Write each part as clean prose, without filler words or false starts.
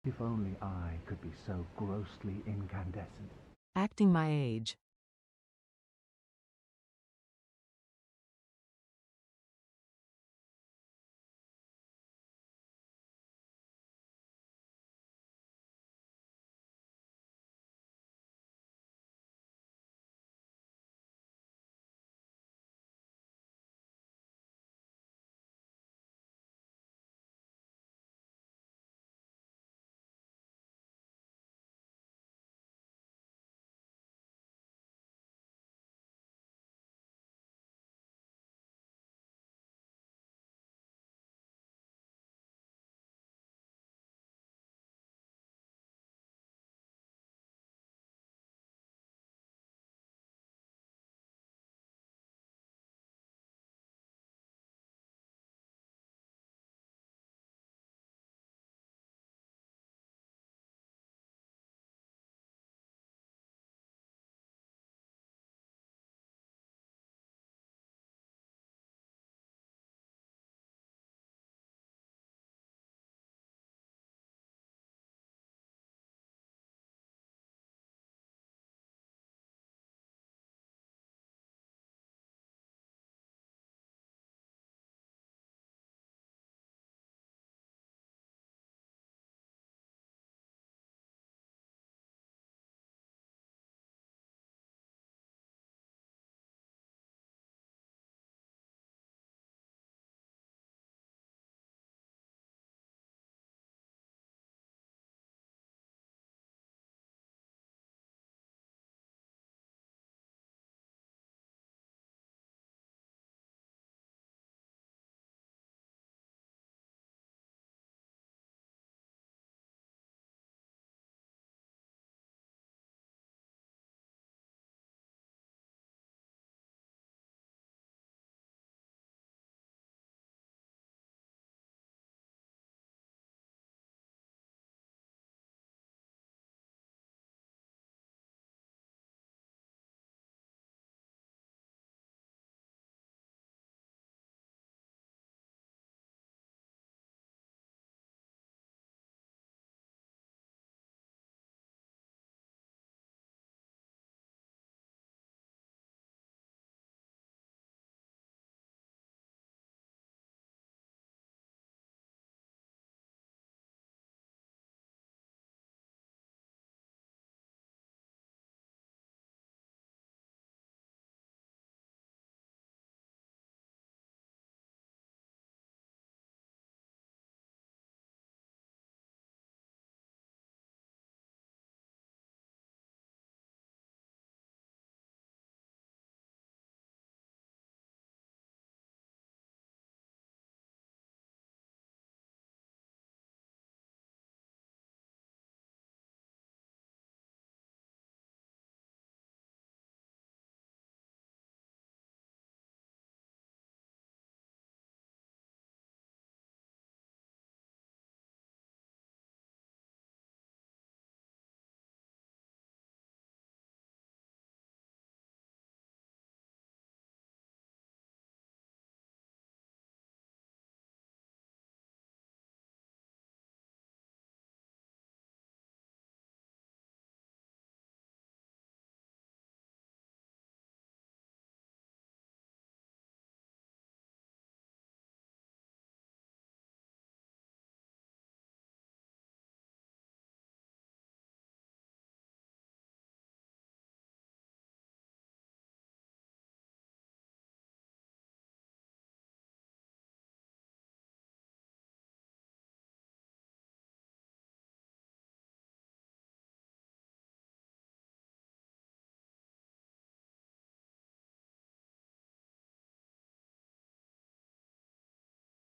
If only I could be so grossly incandescent. Acting my age.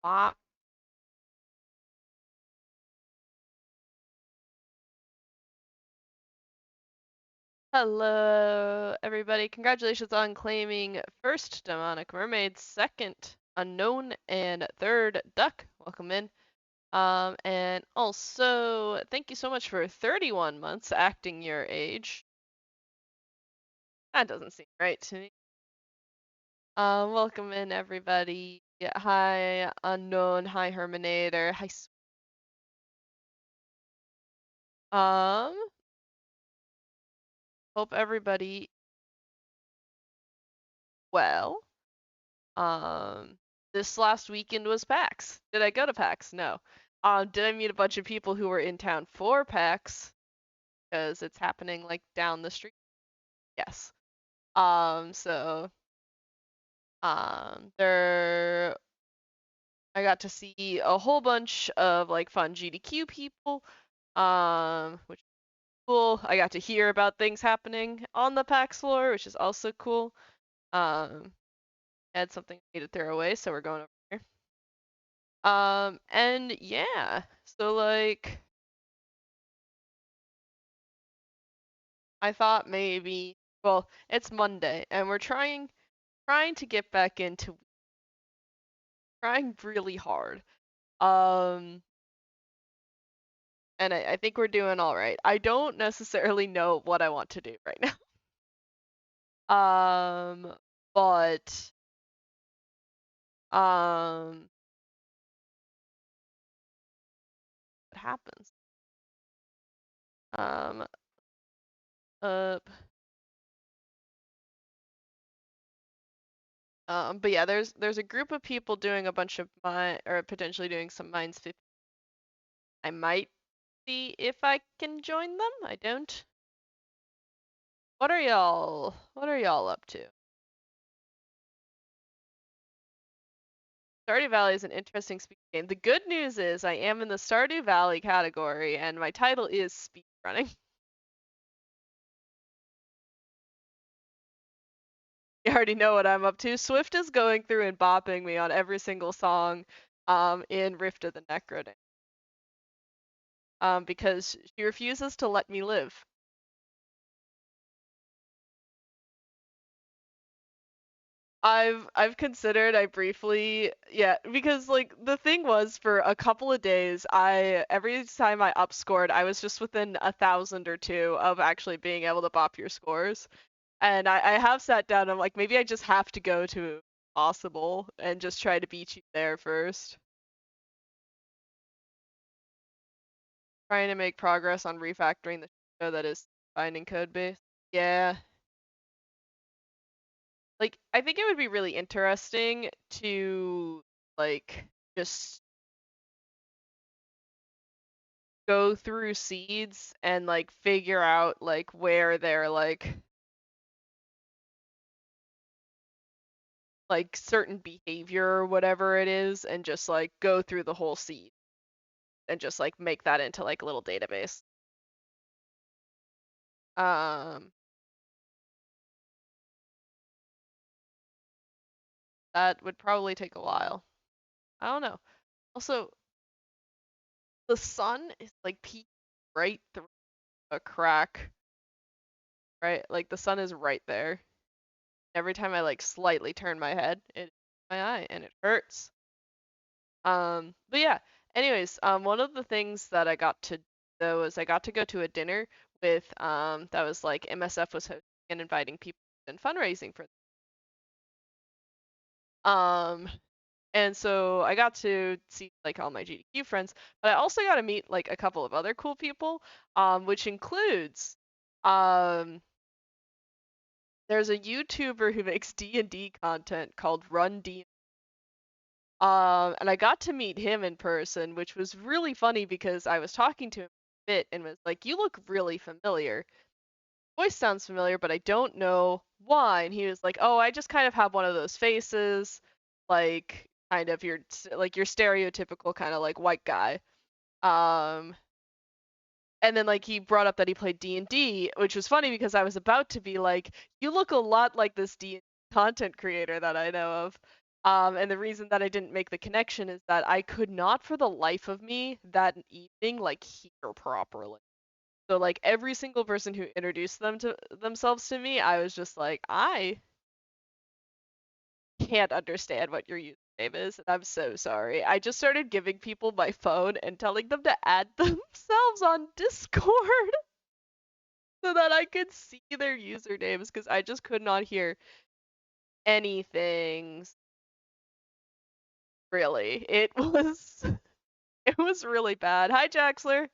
Wah. Hello, everybody. Congratulations on claiming first demonic mermaid, second unknown, and third duck. Welcome in. And also, thank you so much for 31 months acting your age. That doesn't seem right to me. Welcome in, everybody. Hi, unknown. Hi, Herminator. Hi, Um, hope everybody well. Um, this last weekend was PAX. Did I go to PAX? No. Did I meet a bunch of people who were in town for PAX? Because it's happening like down the street. Yes. So there I got to see a whole bunch of like fun GDQ people, which is cool. I got to hear about things happening on the PAX floor, which is also cool. Um, had something I need to throw away, so we're going over here. And yeah, so like I thought maybe, well, it's Monday, and we're trying to get back into trying really hard. Um, and I think we're doing all right. I don't necessarily know what I want to do right now. But what happens? Um, up. But yeah, there's a group of people doing a bunch of mine or potentially doing some mines 50. I might see if I can join them. I don't. What are y'all up to? Stardew Valley is an interesting speed game. The good news is I am in the Stardew Valley category and my title is speedrunning. You already know what I'm up to. Swift is going through and bopping me on every single song in Rift of the Necrodance. Because she refuses to let me live. I've considered, I briefly, yeah, because like the thing was for a couple of days, every time I upscored, I was just within 1,000 or two of actually being able to bop your scores. And I have sat down, I'm like, maybe I just have to go to Possible and just try to beat you there first. Trying to make progress on refactoring the show that is Binding code base. Yeah. Like, I think it would be really interesting to, like, just go through seeds and, like, figure out, like, where they're, like certain behavior or whatever it is, and just, like, go through the whole seed and just, like, make that into, like, a little database. Um, that would probably take a while. I don't know. Also, the sun is, like, peeking right through a crack, right? Like, the sun is right there. Every time I, like, slightly turn my head, it hits my eye, and it hurts. But yeah, anyways, one of the things that I got to though was I got to go to a dinner with that was like MSF was hosting and inviting people and fundraising for um and so I got to see like all my GDQ friends, but I also got to meet like a couple of other cool people, which includes there's a YouTuber who makes D&D content called Run D. And I got to meet him in person, which was really funny because I was talking to him a bit and was like, "You look really familiar. Voice sounds familiar, but I don't know why." And he was like, "Oh, I just kind of have one of those faces, like kind of your stereotypical kind of like white guy." Um, and then like he brought up that he played D&D, which was funny because I was about to be like, "You look a lot like this D content creator that I know of." And the reason that I didn't make the connection is that I could not for the life of me that evening like hear properly. So like every single person who introduced themselves to me, I was just like, I can't understand what your username is, and I'm so sorry. I just started giving people my phone and telling them to add themselves on Discord so that I could see their usernames because I just could not hear anything really. It was really bad. Hi Jaxler.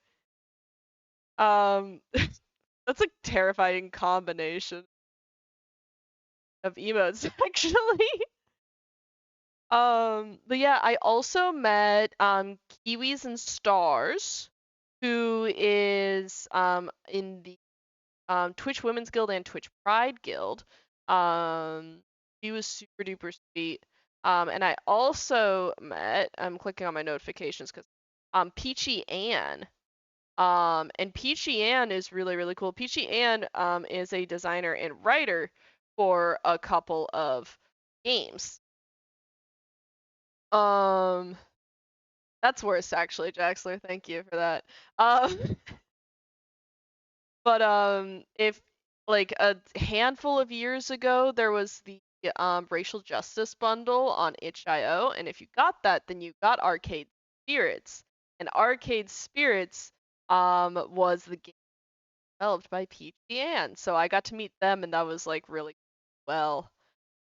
That's a terrifying combination of emotes, actually. But yeah, I also met Kiwis and Stars, who is in the Twitch Women's Guild and Twitch Pride Guild. He was super duper sweet. And I also met, I'm clicking on my notifications because Peachy Ann. And Peachy Ann is really, really cool. Peachy Ann is a designer and writer for a couple of games. That's worse actually, Jaxler. Thank you for that. But if like a handful of years ago, there was the racial justice bundle on itch.io, and if you got that, then you got Arcade Spirits, and Arcade Spirits was the game developed by Peachy Ann, so I got to meet them, and that was like really well.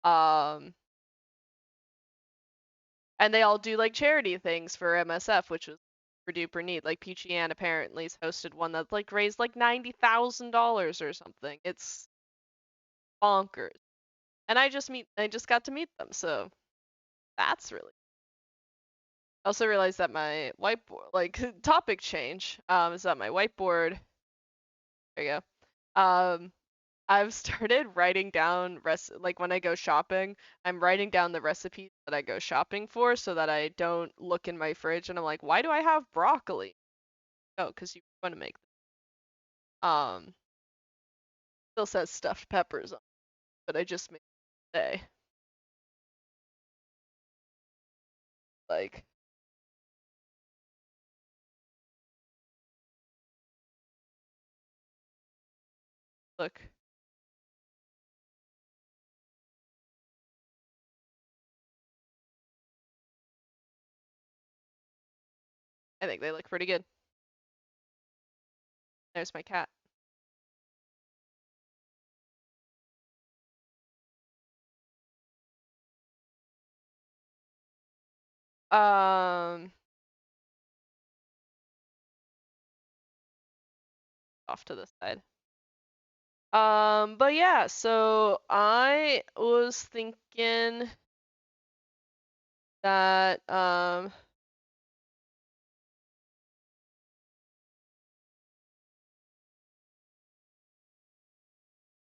Um, and they all do like charity things for MSF, which was super duper neat. Like Peachy Ann apparently has hosted one that like raised like $90,000 or something. It's bonkers. And I just got to meet them, so that's really. I also realized that my whiteboard, like topic change, is that my whiteboard. There you go. I've started writing down like when I go shopping, I'm writing down the recipes that I go shopping for so that I don't look in my fridge and I'm like, why do I have broccoli? Oh, because you want to make still says stuffed peppers on, but I just made it today. Like, look. I think they look pretty good. There's my cat. Off to the side. But yeah, so I was thinking that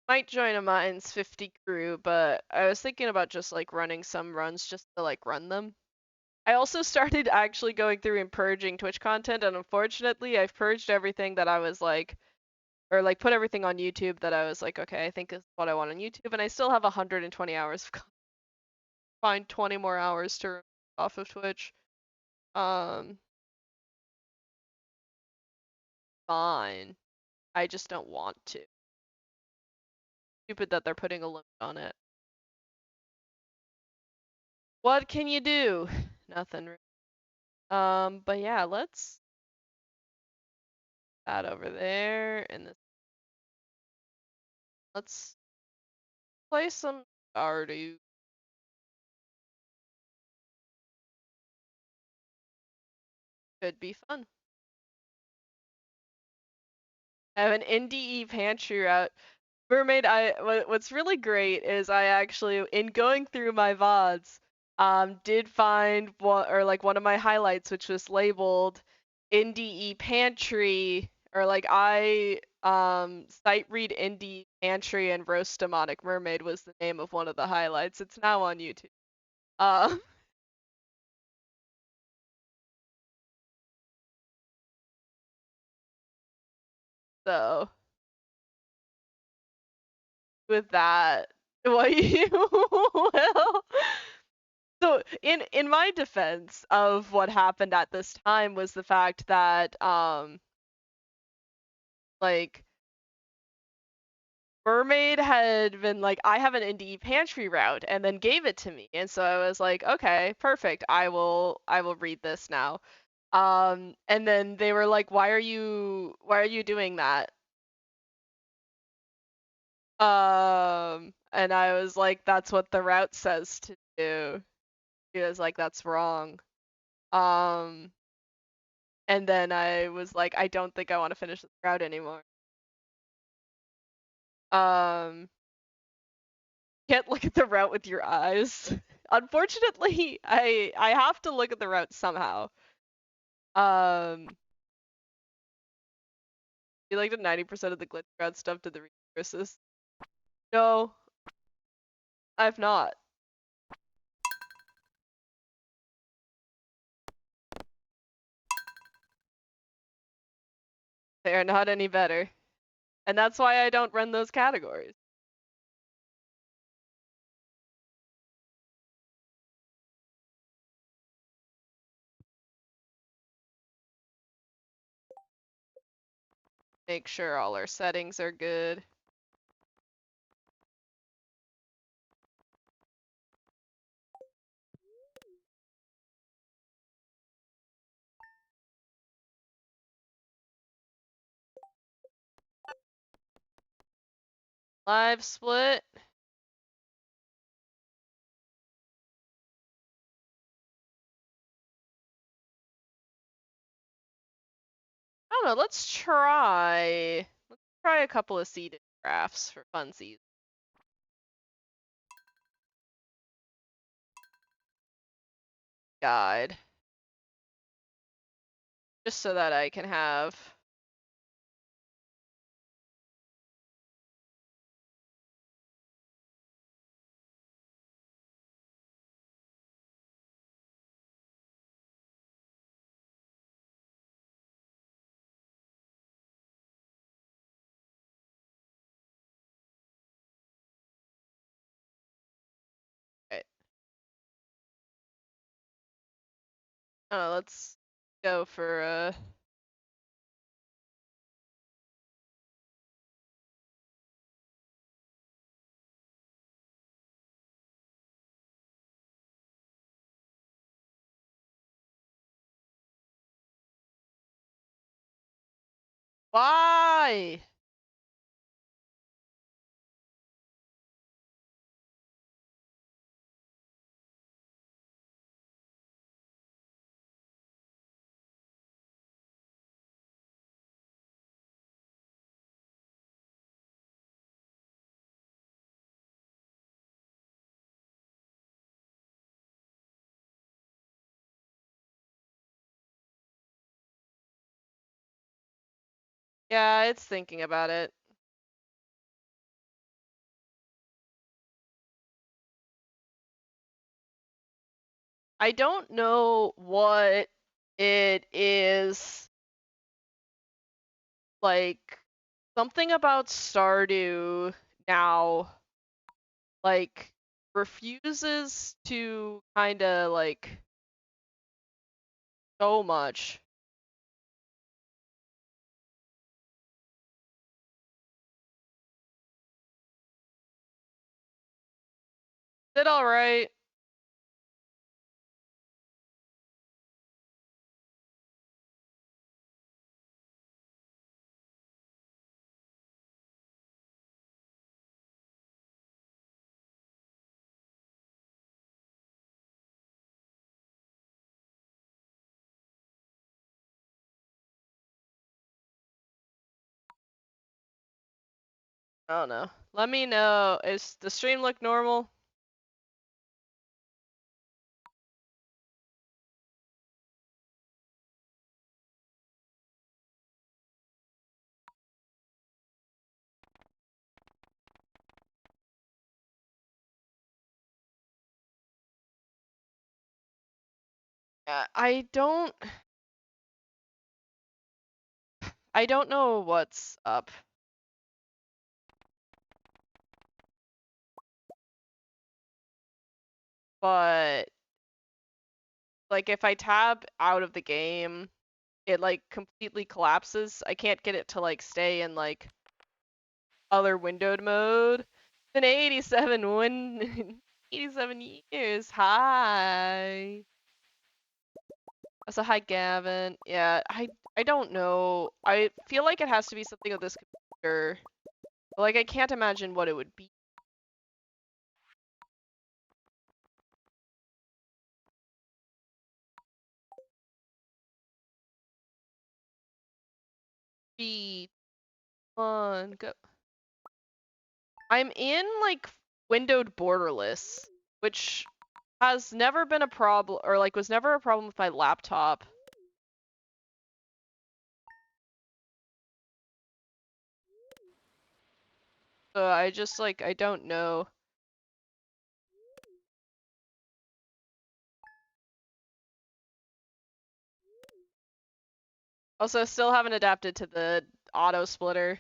might join a Mines 50 crew, but I was thinking about just like running some runs just to like run them. I also started actually going through and purging Twitch content, and unfortunately, I've purged everything that I was like, or like put everything on YouTube that I was like, okay, I think is what I want on YouTube, and I still have 120 hours of content. Find 20 more hours to off of Twitch. Um, Fine. I just don't want to. Stupid that they're putting a limit on it. What can you do? Nothing. But yeah, let's that over there and this. Let's play some Stardew. Could be fun. I have an NDE pantry route. Mermaid, what's really great is I actually, in going through my VODs, did find one, or like one of my highlights, which was labeled NDE Pantry, or like I, sight read NDE Pantry and Roast Demonic Mermaid was the name of one of the highlights. It's now on YouTube. Uh, so, with that, what you, well, so in my defense of what happened at this time was the fact that like Mermaid had been like, I have an indie pantry route, and then gave it to me, and so I was like, okay, perfect, I will read this now. And then they were like, why are you doing that? And I was like, that's what the route says to do. He was like, that's wrong. Um And then I was like, I don't think I want to finish this route anymore. Can't look at the route with your eyes. Unfortunately, I have to look at the route somehow. You like the 90% of the glitch route stuff to the resources? No, I've not. They are not any better. And that's why I don't run those categories. Make sure all our settings are good. Live split. I don't know, let's try a couple of seeded graphs for funsies. Guide. Just so that I can have it. Oh, let's go for why? Yeah, it's thinking about it. I don't know what it is. Like, something about Stardew now, like, refuses to kinda, like, so much. Did alright. I don't know. Let me know. Is the stream look normal? I don't know what's up. But like if I tab out of the game, it like completely collapses. I can't get it to like stay in like other windowed mode. It's been 87 years. Hi. So hi Gavin. Yeah, I don't know. I feel like it has to be something of this computer. But, like I can't imagine what it would be. 3, 2, 1, go. I'm in like windowed borderless, which has never been a problem, or like was never a problem with my laptop. So I just like, I don't know. Also, still haven't adapted to the auto splitter.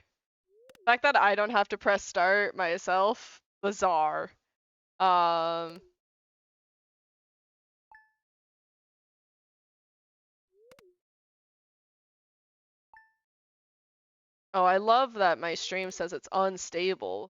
The fact that I don't have to press start myself, bizarre. Oh, I love that my stream says it's unstable.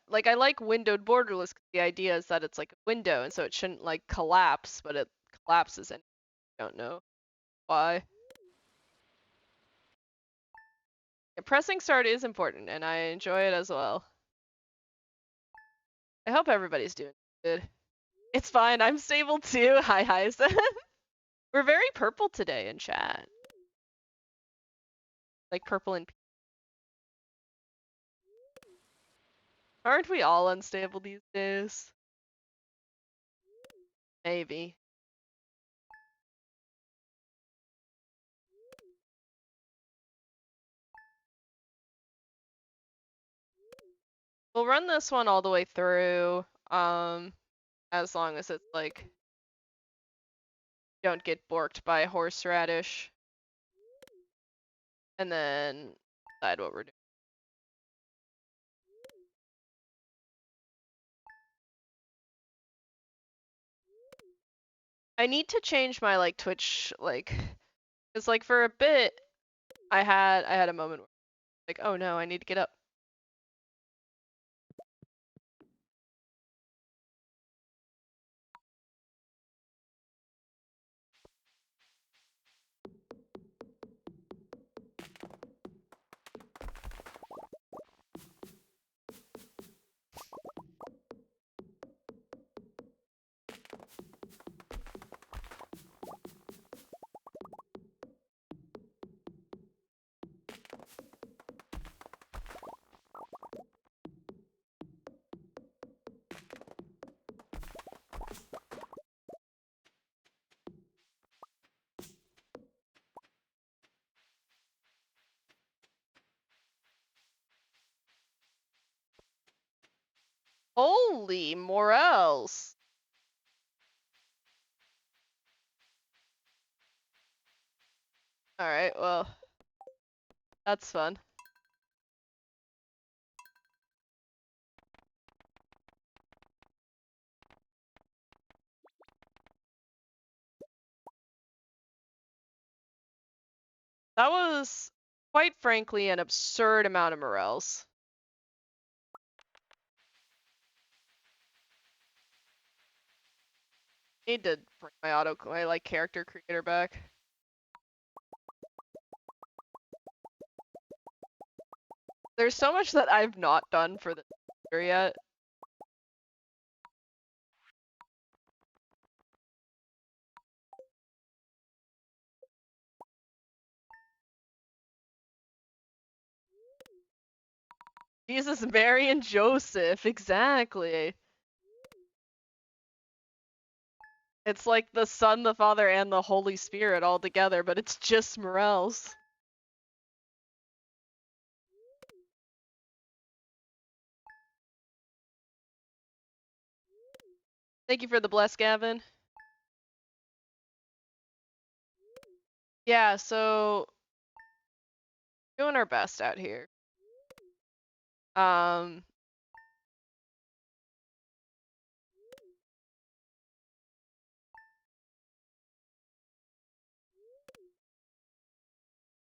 Like, I like windowed borderless 'cause the idea is that it's like a window, and so it shouldn't like collapse, but it collapses and I don't know why. Yeah, pressing start is important, and I enjoy it as well. I hope everybody's doing good. It's fine, I'm stable too. Hi, Hyzen. We're very purple today in chat. Like purple and aren't we all unstable these days? Maybe. We'll run this one all the way through, as long as it's like, don't get borked by horseradish. And then decide what we're doing. I need to change my like Twitch, like, cause like for a bit, I had a moment where like, oh no, I need to get up. Holy morels. Alright, well, that's fun. That was, quite frankly, an absurd amount of morels. Need to bring my like character creator back. There's so much that I've not done for the yet. Jesus, Mary, and Joseph, exactly. It's like the Son, the Father, and the Holy Spirit all together, but it's just morels. Thank you for the bless, Gavin. Yeah, so doing our best out here.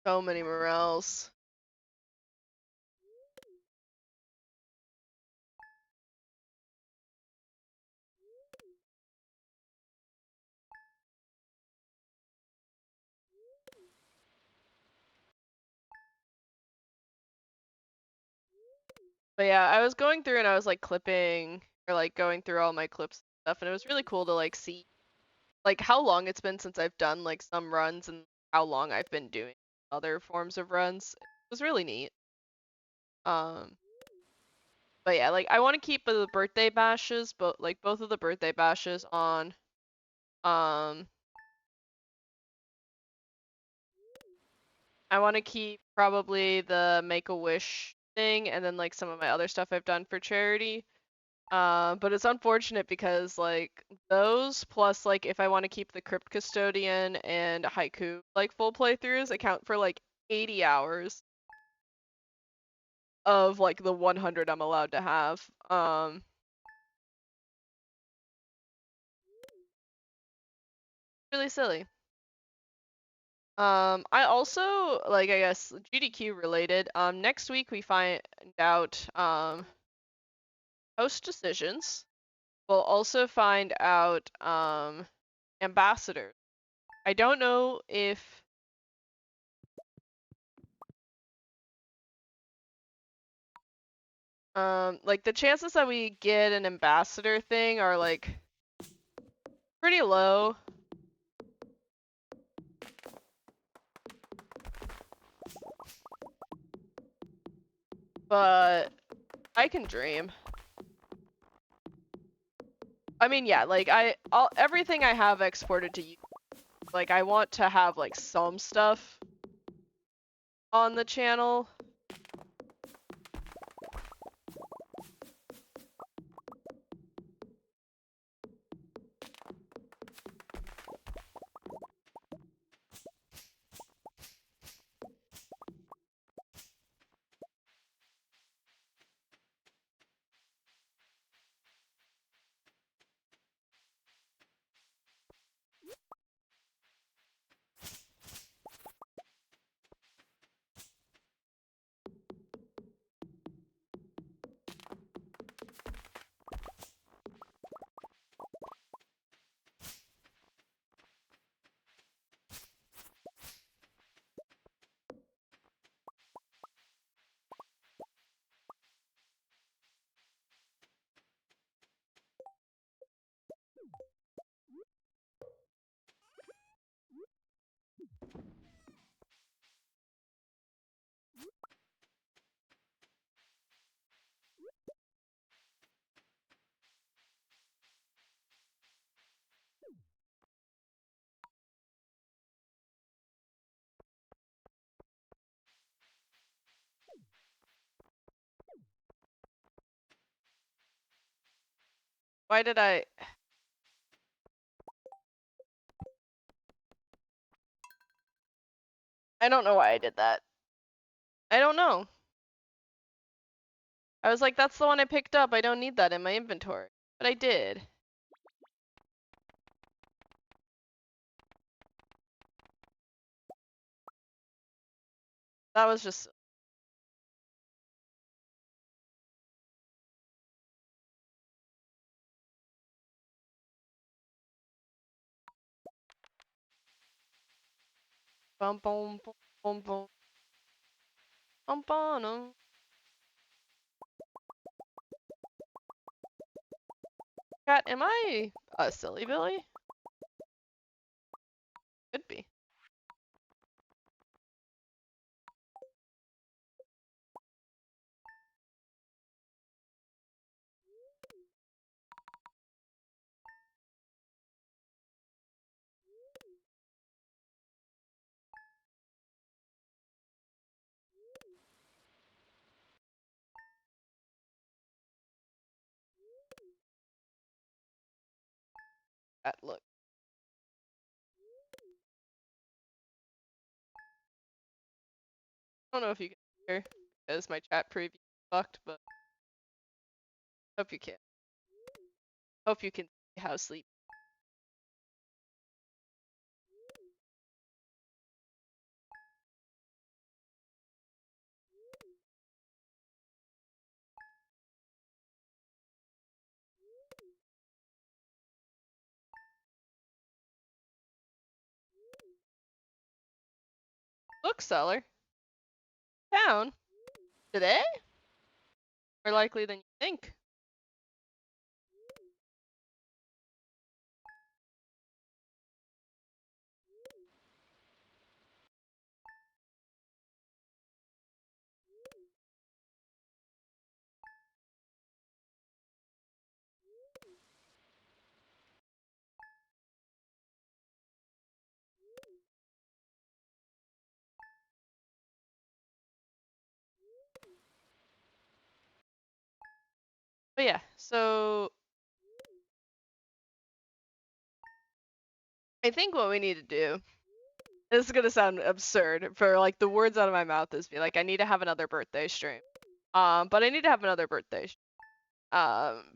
So many morels. But yeah, I was going through and I was like clipping or like going through all my clips and stuff, and it was really cool to like see like how long it's been since I've done like some runs and how long I've been doing other forms of runs. It was really neat. Um, but yeah, like I want to keep the birthday bashes, but like both of the birthday bashes on. Um, I want to keep probably the Make-A-Wish thing and then like some of my other stuff I've done for charity. But it's unfortunate because like those plus like if I want to keep the Crypt Custodian and Haiku like full playthroughs account for like 80 hours of like the 100 I'm allowed to have. Really silly. I also like I guess GDQ related. Next week we find out host decisions. We'll also find out ambassadors. I don't know if like the chances that we get an ambassador thing are like pretty low. But I can dream. I mean, yeah, like everything I have exported to you. Like I want to have like some stuff on the channel. Why did I don't know why I did that. I don't know. I was like, that's the one I picked up. I don't need that in my inventory. But I did. That was just bum bum bum bum bum bum bum. Cat, am I silly Billy? Could be. Cat, look. I don't know if you can hear because my chat preview fucked, but hope you can. Hope you can see how sleep. Bookseller? Town? Today? more likely than you think. But yeah, so I think what we need to do, this is gonna sound absurd for like the words out of my mouth is be like, I need to have another birthday stream. But I need to have another birthday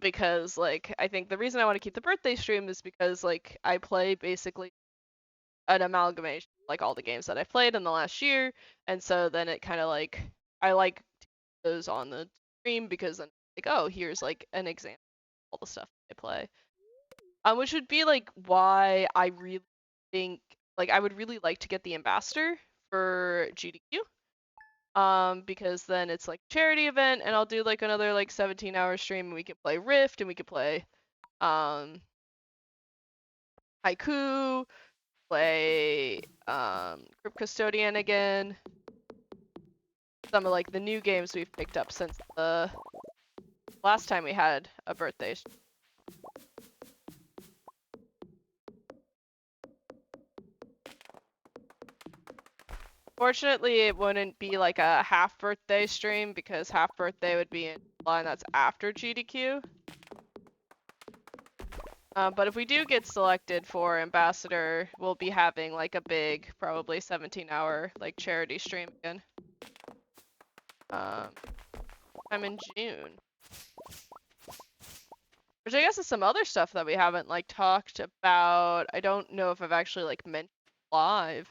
because like I think the reason I want to keep the birthday stream is because like I play basically an amalgamation of, like all the games that I've played in the last year, and so then it kind of like I like to keep those on the stream because then like, oh, here's like an example of all the stuff I play. Which would be like why I really think like I would really like to get the ambassador for GDQ. Because then it's like a charity event and I'll do like another like 17-hour stream and we can play Rift and we can play Haiku, play Crypt Custodian again. Some of like the new games we've picked up since the last time we had a birthday. Fortunately, it wouldn't be like a half birthday stream because half birthday would be in July and that's after GDQ. But if we do get selected for ambassador, we'll be having like a big, probably 17-hour like charity stream again. I'm in June. Which I guess is some other stuff that we haven't like talked about. I don't know if I've actually like mentioned live.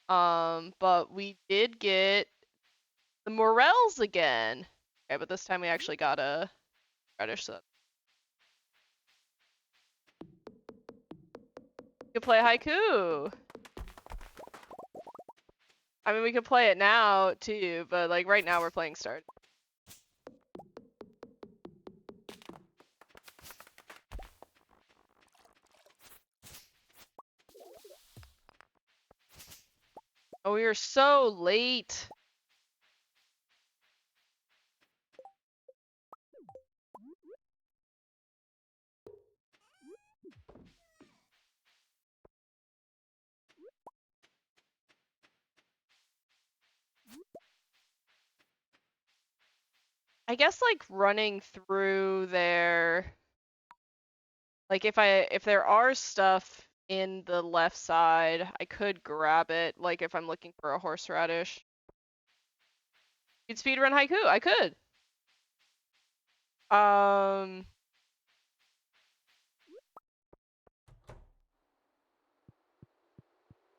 But we did get the Morels again. Okay, but this time we actually got a reddish set. We could play Haiku. I mean, we could play it now too, but like right now we're playing Start. Oh, we were so late. I guess like running through there, like if there are stuff in the left side, I could grab it. Like if I'm looking for a horseradish. You'd speedrun Haiku. I could.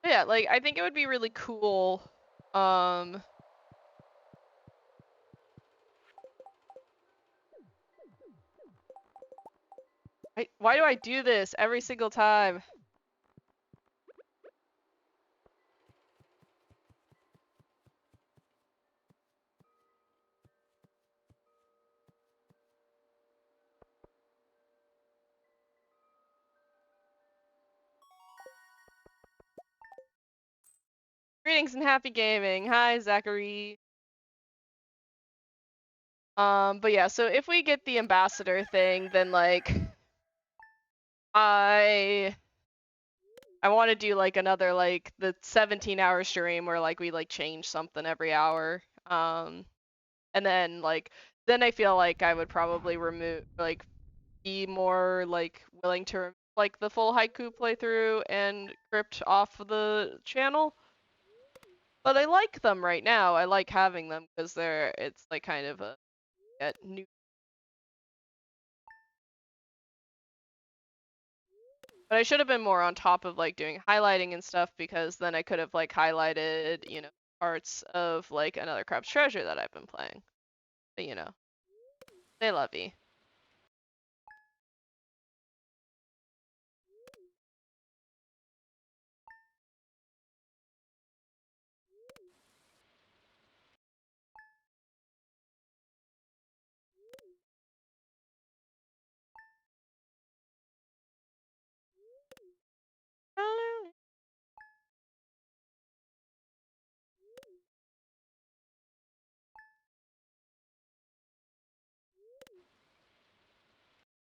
Yeah, like I think it would be really cool. Why do I do this every single time? Greetings and happy gaming. Hi, Zachary. But yeah, so if we get the ambassador thing, then like I want to do like another like the 17-hour stream where like we like change something every hour. And then like then I feel like I would probably remove like be more like willing to like the full Haiku playthrough and Crypt off the channel. But I like them right now. I like having them because it's like kind of a new. But I should have been more on top of like doing highlighting and stuff because then I could have like highlighted, you know, parts of like another Crab's Treasure that I've been playing. But you know, they love you.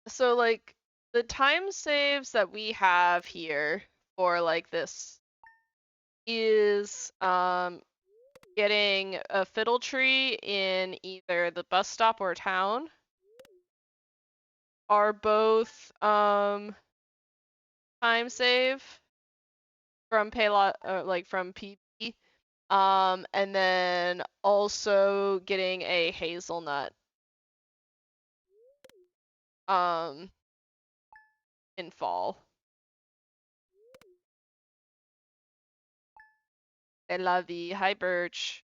So like the time saves that we have here for like this is getting a fiddle tree in either the bus stop or town are both time save from Paylot like from PB. And then also getting a hazelnut in fall. I love the hi Birch.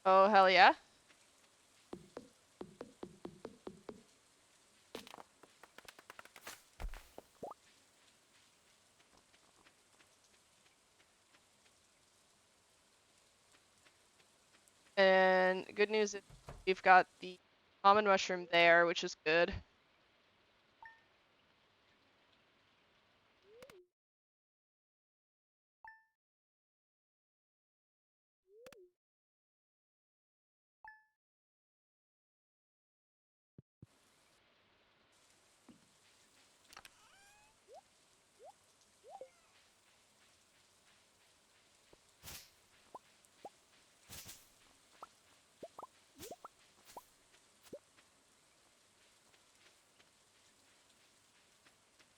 Oh hell yeah. And good news is we've got the common mushroom there, which is good.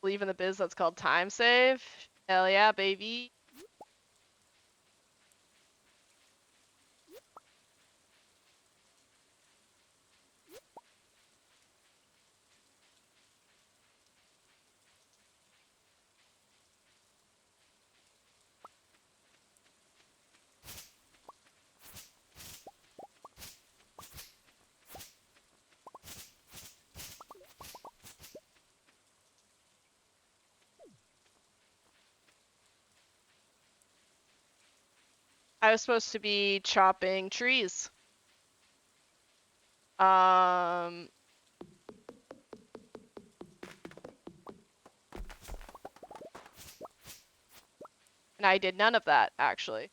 Believe in the biz that's called time save. Hell yeah, baby. I was supposed to be chopping trees. And I did none of that actually.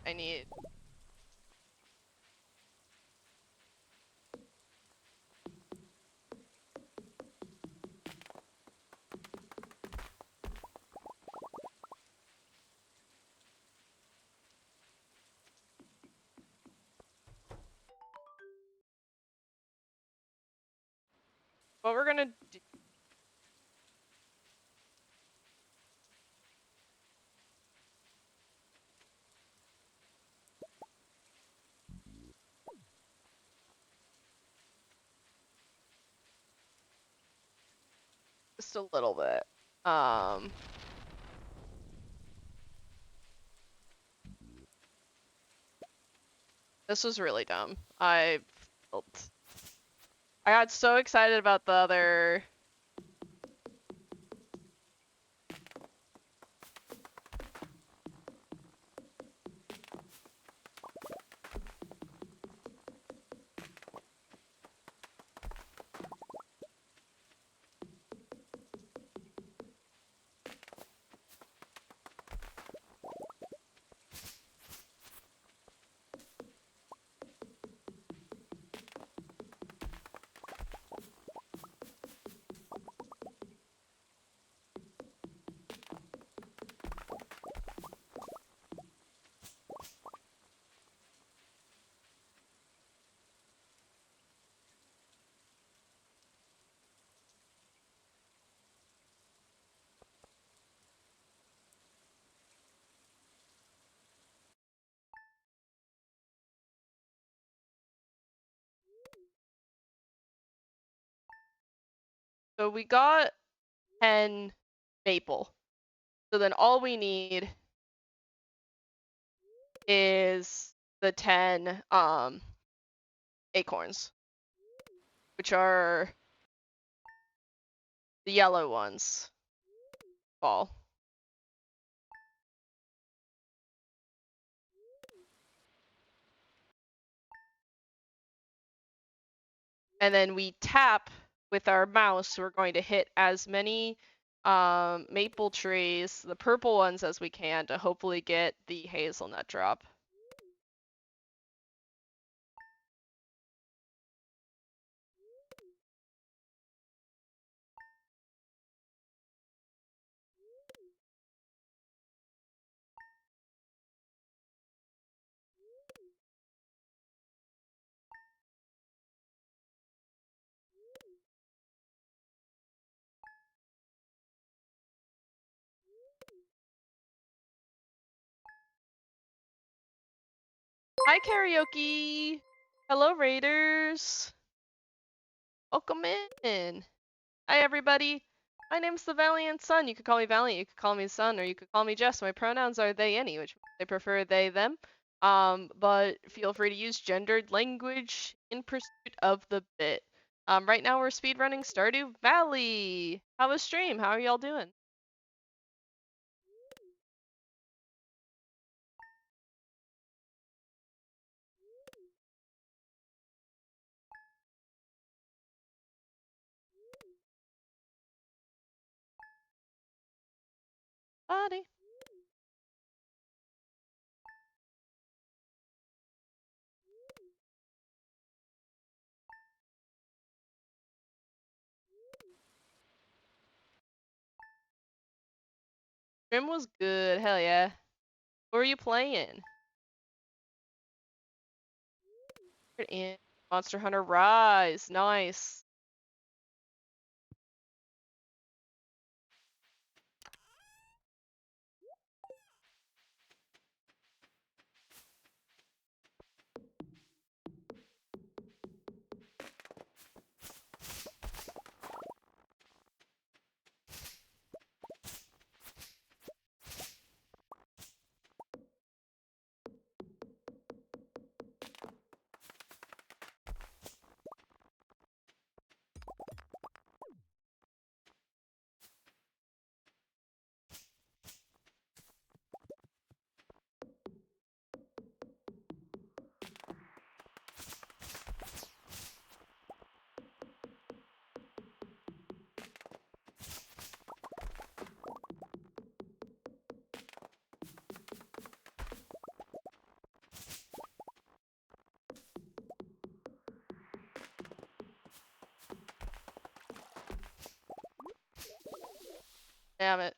I need what we're gonna do. Just a little bit. This was really dumb. I got so excited about the other. So we got 10 maple. So then all we need is the 10 acorns, which are the yellow ones. Fall. And then we tap with our mouse. We're going to hit as many maple trees, the purple ones, as we can to hopefully get the hazelnut drop. Hi, karaoke. Hello, Raiders. Welcome in. Hi, everybody. My name's the Valiant Sun. You could call me Valiant, you could call me Sun, or you could call me Jess. My pronouns are they, any, which they prefer they, them. But feel free to use gendered language in pursuit of the bit. Right now we're speedrunning Stardew Valley. How was stream? How are y'all doing? Buddy. Stream was good. Hell yeah. What were you playing? In Monster Hunter Rise. Nice. Damn it.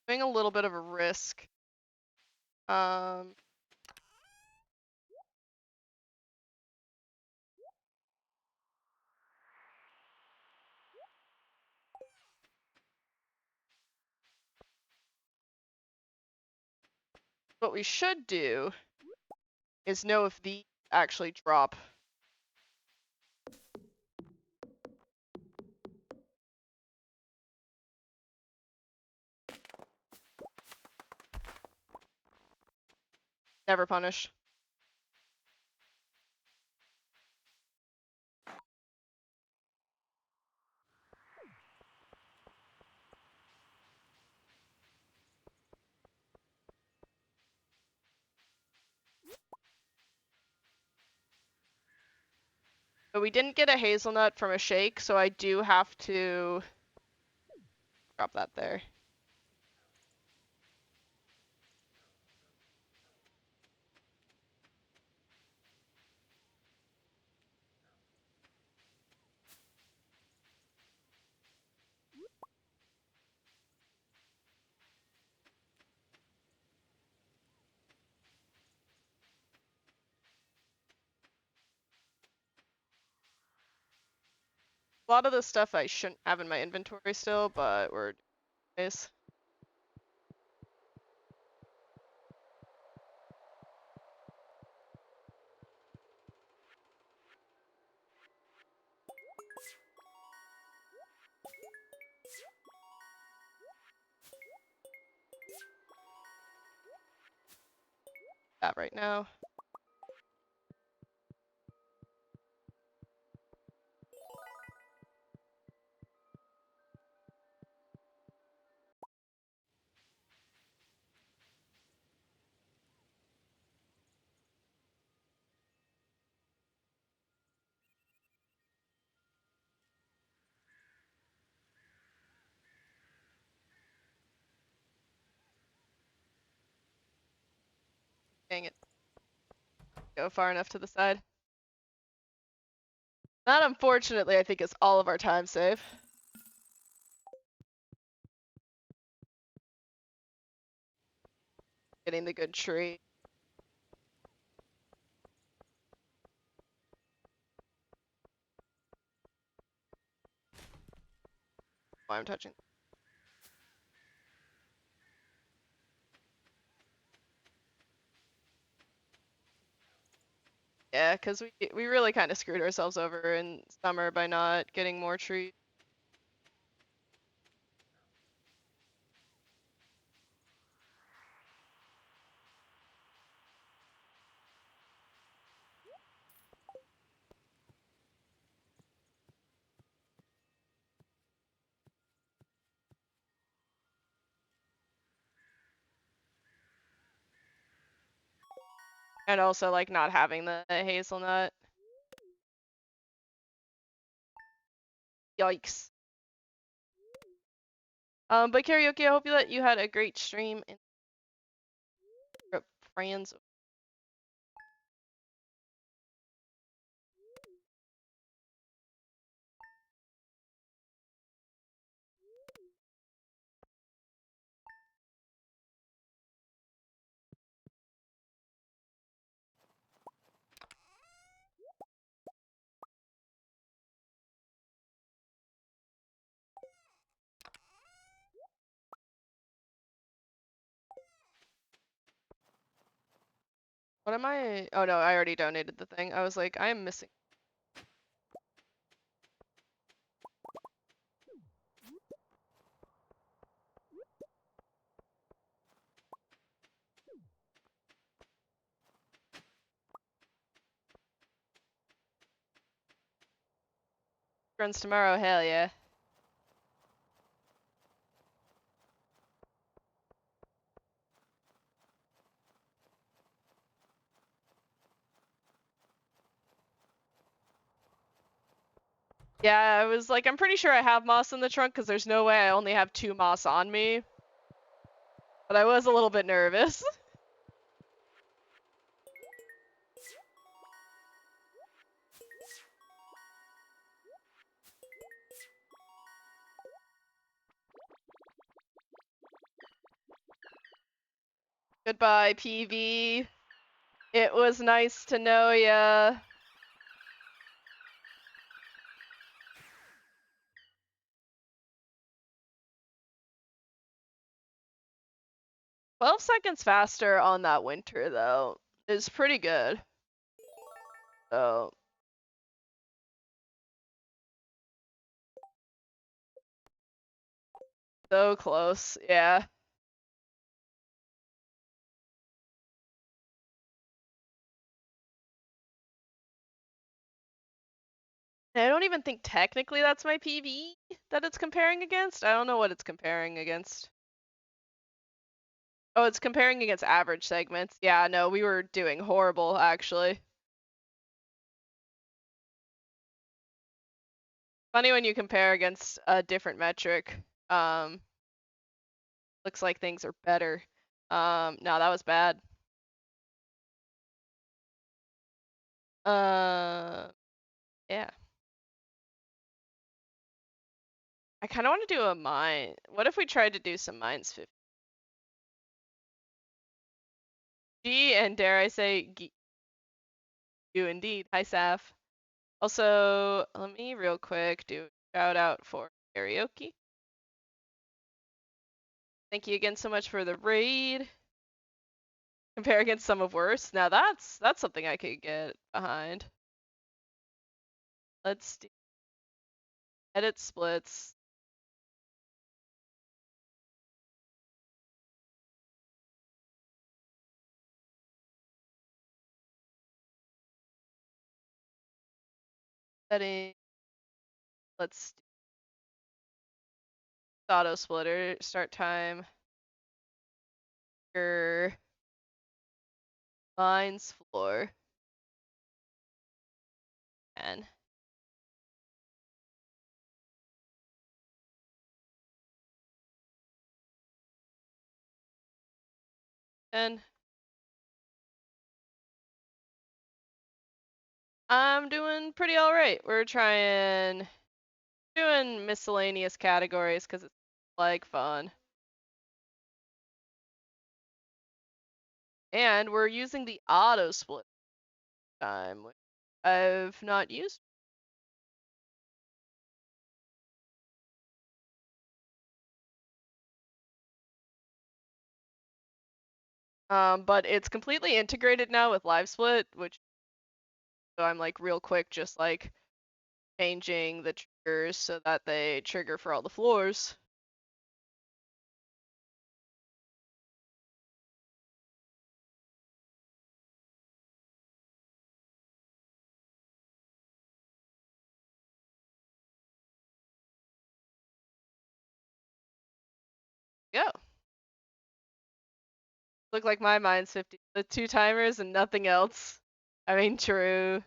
Doing a little bit of a risk. What we should do is know if these actually drop. Never punish. But we didn't get a hazelnut from a shake, so I do have to drop that there. A lot of the stuff I shouldn't have in my inventory still, but we're nice. That right now. Dang it. Go far enough to the side. That, unfortunately, I think is all of our time save. Getting the good tree. Why I'm touching. Yeah, because we really kind of screwed ourselves over in summer by not getting more trees. And also like not having the hazelnut. Yikes. But karaoke, I hope that you had a great stream in France. What am I? Oh no, I already donated the thing. I was like, I am missing. Runs tomorrow, hell yeah. Yeah, I was like, I'm pretty sure I have moss in the trunk because there's no way I only have 2 moss on me. But I was a little bit nervous. Goodbye, PV. It was nice to know ya. "12 seconds faster on that winter, though, is pretty good. So. So close, yeah. I don't even think technically that's my PV that it's comparing against. I don't know what it's comparing against. Oh, it's comparing against average segments. Yeah, no, we were doing horrible, actually. Funny when you compare against a different metric. Looks like things are better. No, that was bad. Yeah. I kind of want to do a mine. What if we tried to do some mines 50? G and dare I say you indeed. Hi, Saf. Also, let me real quick do Shout out for karaoke. Thank you again so much for the raid. Compare against some of worse. Now that's something I could get behind. Let's do edit splits. Setting. Let's do auto splitter. Start time. Lines floor. And I'm doing pretty alright. We're doing miscellaneous categories because it's like fun. And we're using the auto split time, which I've not used. But it's completely integrated now with live split, which so I'm like real quick just like changing the triggers so that they trigger for all the floors. Go. Look like my mine's 50. The 2 timers and nothing else. I mean, true.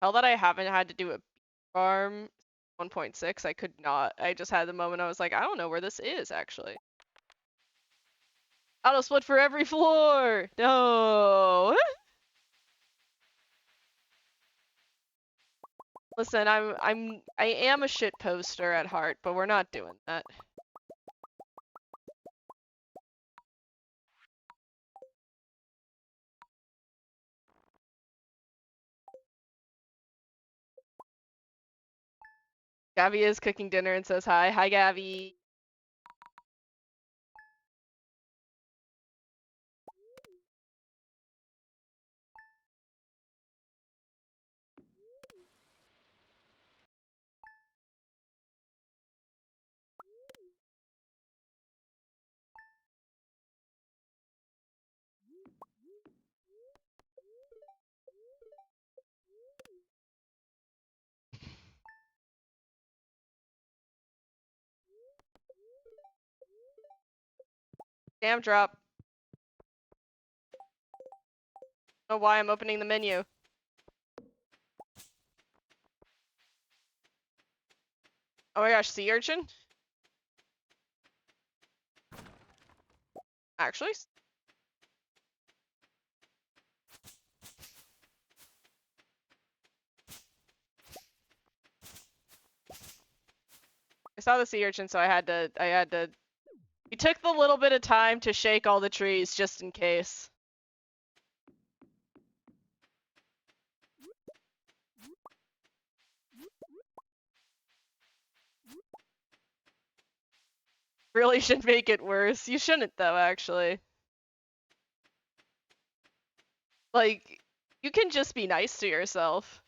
Hell that I haven't had to do a farm 1.6. I could not. I just had the moment I was like, I don't know where this is actually. Auto split for every floor. No. Listen, I am a shit poster at heart, but we're not doing that. Gabby is cooking dinner and says hi. Hi, Gabby. Damn drop. Don't know why I'm opening the menu. Oh my gosh, sea urchin? Actually? I saw the sea urchin, so I had to. We took the little bit of time to shake all the trees just in case. Really should make it worse. You shouldn't though, actually. Like, you can just be nice to yourself.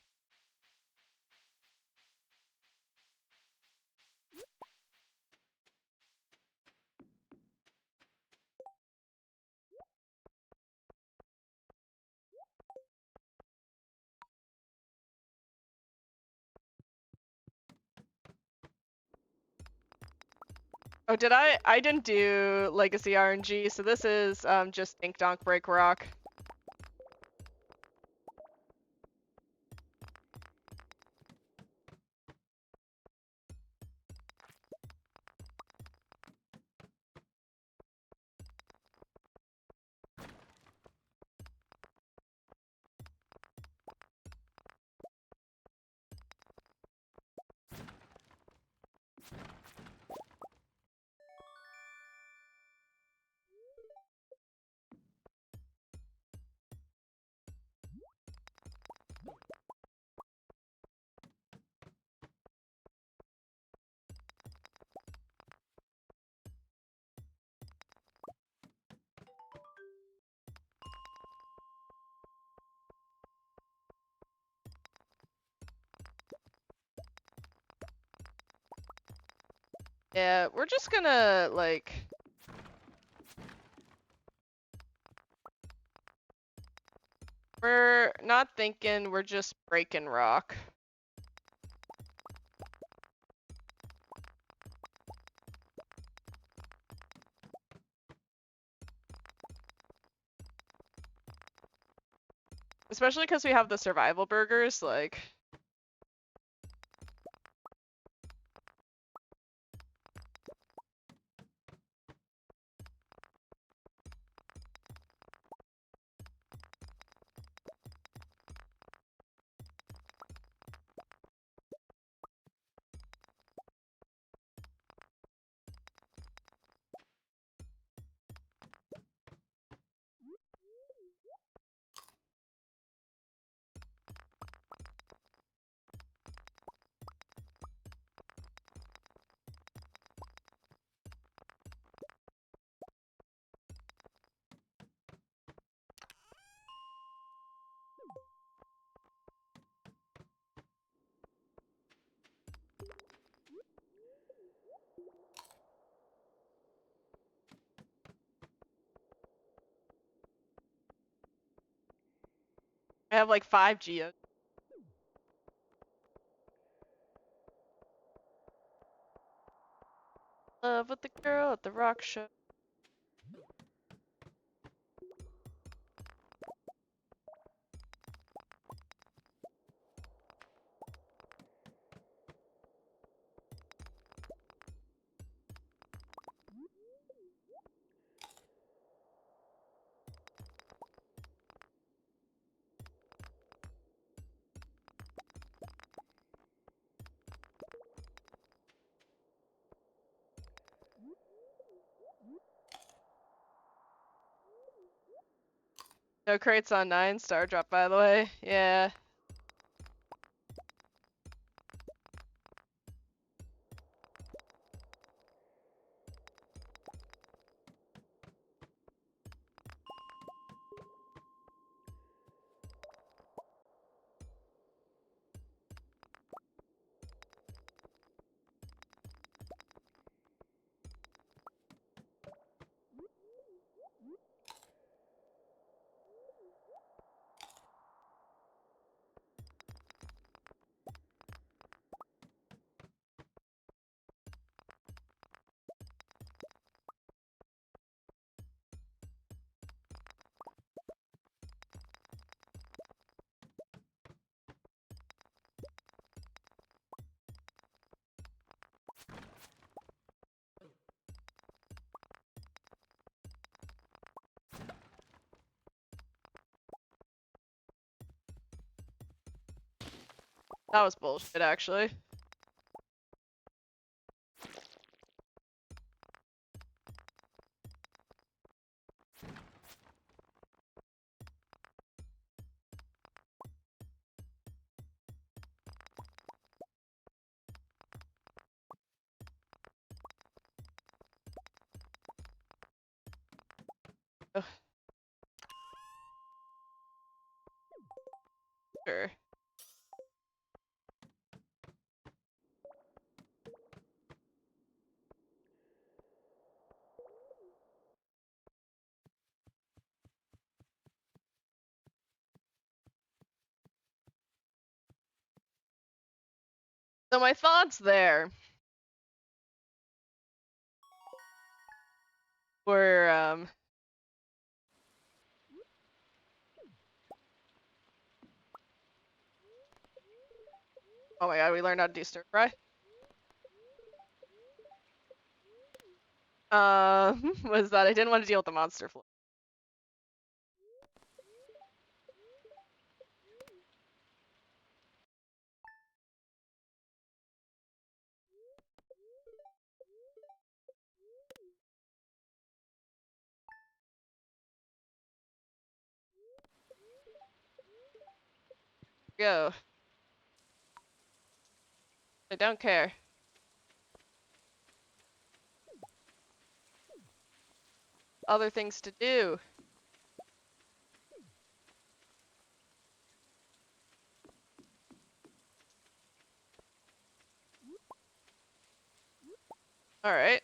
Oh, did I? I didn't do Legacy RNG, so this is just Dink Donk Break Rock. Yeah, we're just gonna, like... We're not thinking, we're just breaking rock. Especially because we have the survival burgers, like... I have like 5 geodes. Love with the girl at the rock show. No crates on 9 star drop, by the way. Yeah. That was bullshit, actually. Ugh. Sure. So my thoughts there were, oh my god, we learned how to do stir fry. Was that I didn't want to deal with the monster floor. Go. I don't care. Other things to do. Alright.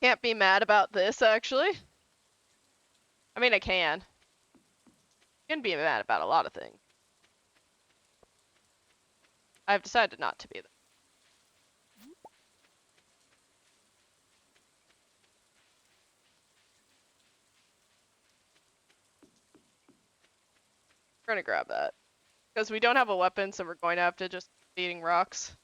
Can't be mad about this, actually. I mean, I can. Can be mad about a lot of things. I've decided not to be, though. We're gonna grab that. Because we don't have a weapon, so we're going to have to just keep eating rocks.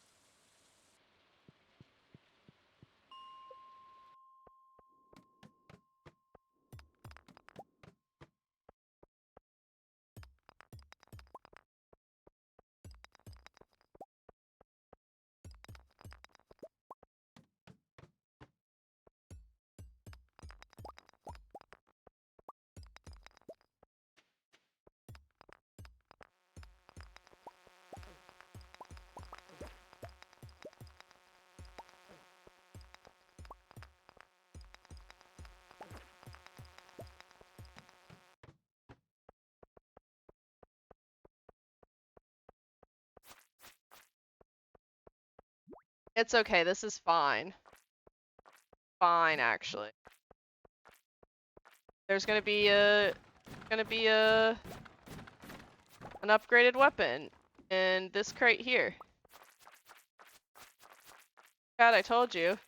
It's okay, this is fine. Fine, actually. There's gonna be an upgraded weapon in this crate here. God, I told you.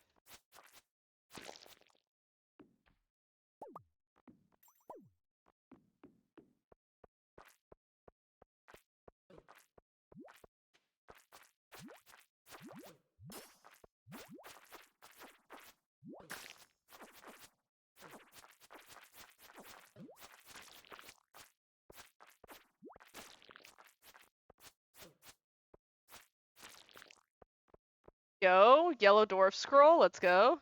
Go, yellow dwarf scroll, let's go.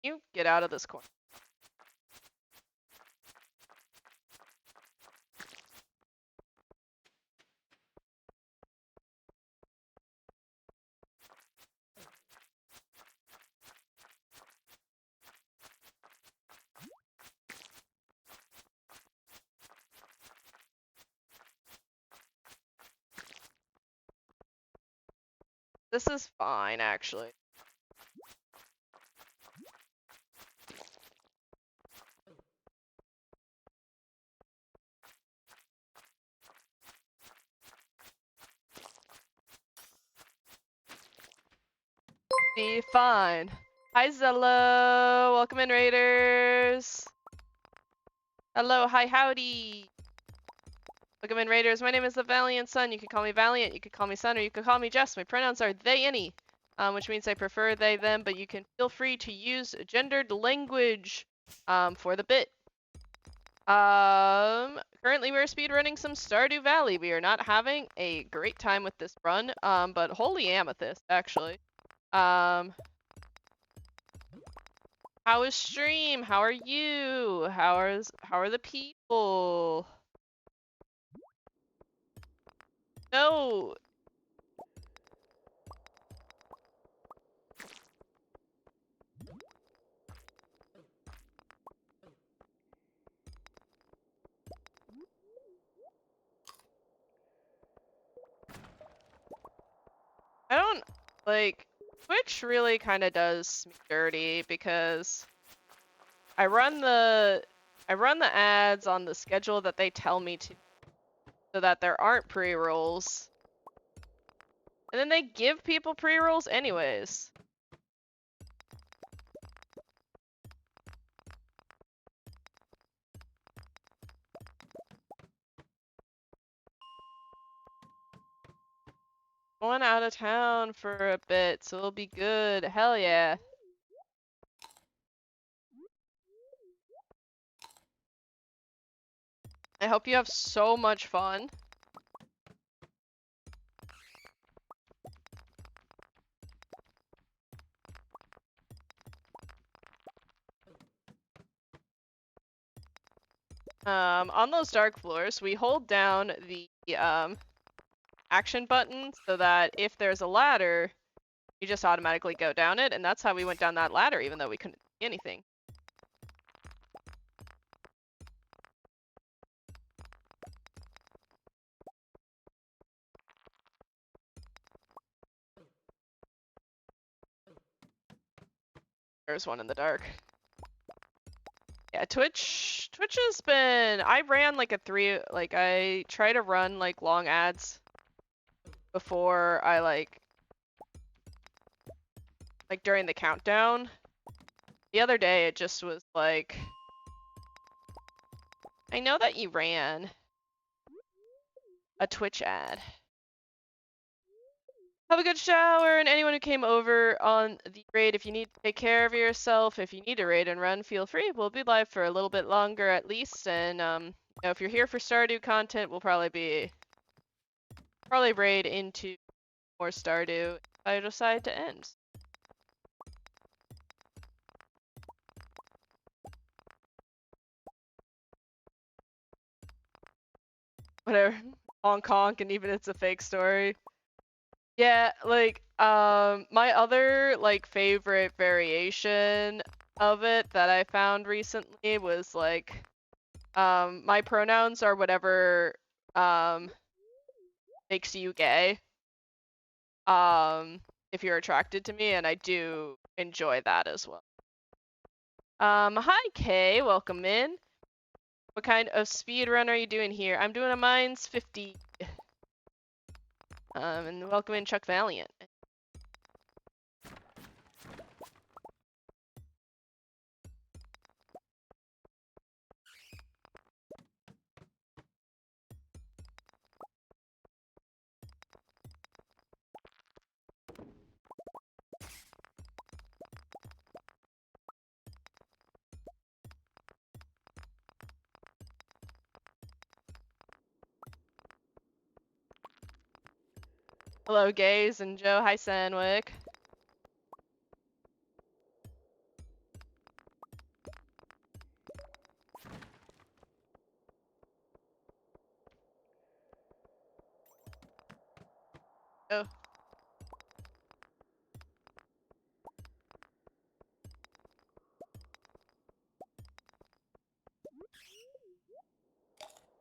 You get out of this corner. This is fine, actually. Be fine. Hi, Zello. Welcome in, Raiders. Hello, hi, howdy. Welcome in, Raiders. My name is the Valiant Sun. You can call me Valiant, you can call me Sun, or you can call me Jess. My pronouns are they, any, which means I prefer they, them, but you can feel free to use gendered language for the bit. Currently we're speedrunning some Stardew Valley. We are not having a great time with this run, but holy amethyst, actually. How is stream? How are you? How are the people? No. I don't like Twitch really kind of does me dirty because I run the ads on the schedule that they tell me to, so that there aren't pre-rolls. And then they give people pre-rolls anyways. Going out of town for a bit, so it'll be good. Hell yeah. I hope you have so much fun. On those dark floors, we hold down the action button so that if there's a ladder, you just automatically go down it, and that's how we went down that ladder, even though we couldn't see anything. There's one in the dark. Yeah, Twitch has been, I ran like I try to run like long ads before I like during the countdown. The other day it just was like, I know that you ran a Twitch ad. Have a good shower, and anyone who came over on the raid, if you need to take care of yourself, if you need to raid and run, feel free. We'll be live for a little bit longer at least, and you know, if you're here for Stardew content, we'll probably raid into more Stardew if I decide to end. Whatever. Honk honk, and even it's a fake story. Yeah, like, my other, like, favorite variation of it that I found recently was, like, my pronouns are whatever, makes you gay, if you're attracted to me, and I do enjoy that as well. Hi, Kay, welcome in. What kind of speedrun are you doing here? I'm doing a Mines 50. And welcome in, Chuck Valiant. Hello, Gaze and Joe. Hi, Sandwick. Oh.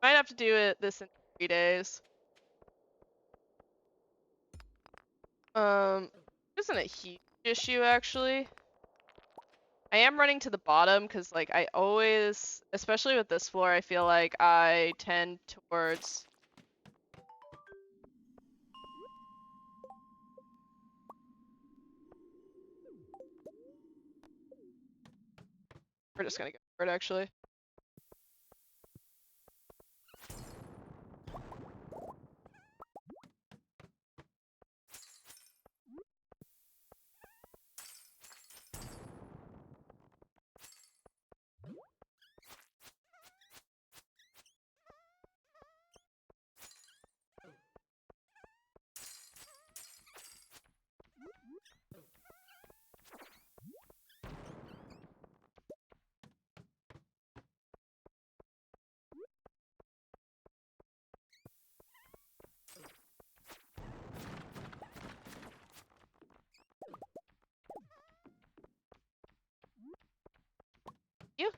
Might have to do this in 3 days. Isn't a huge issue actually. I am running to the bottom because like I always, especially with this floor, I feel like I tend towards we're just gonna go for it actually. You?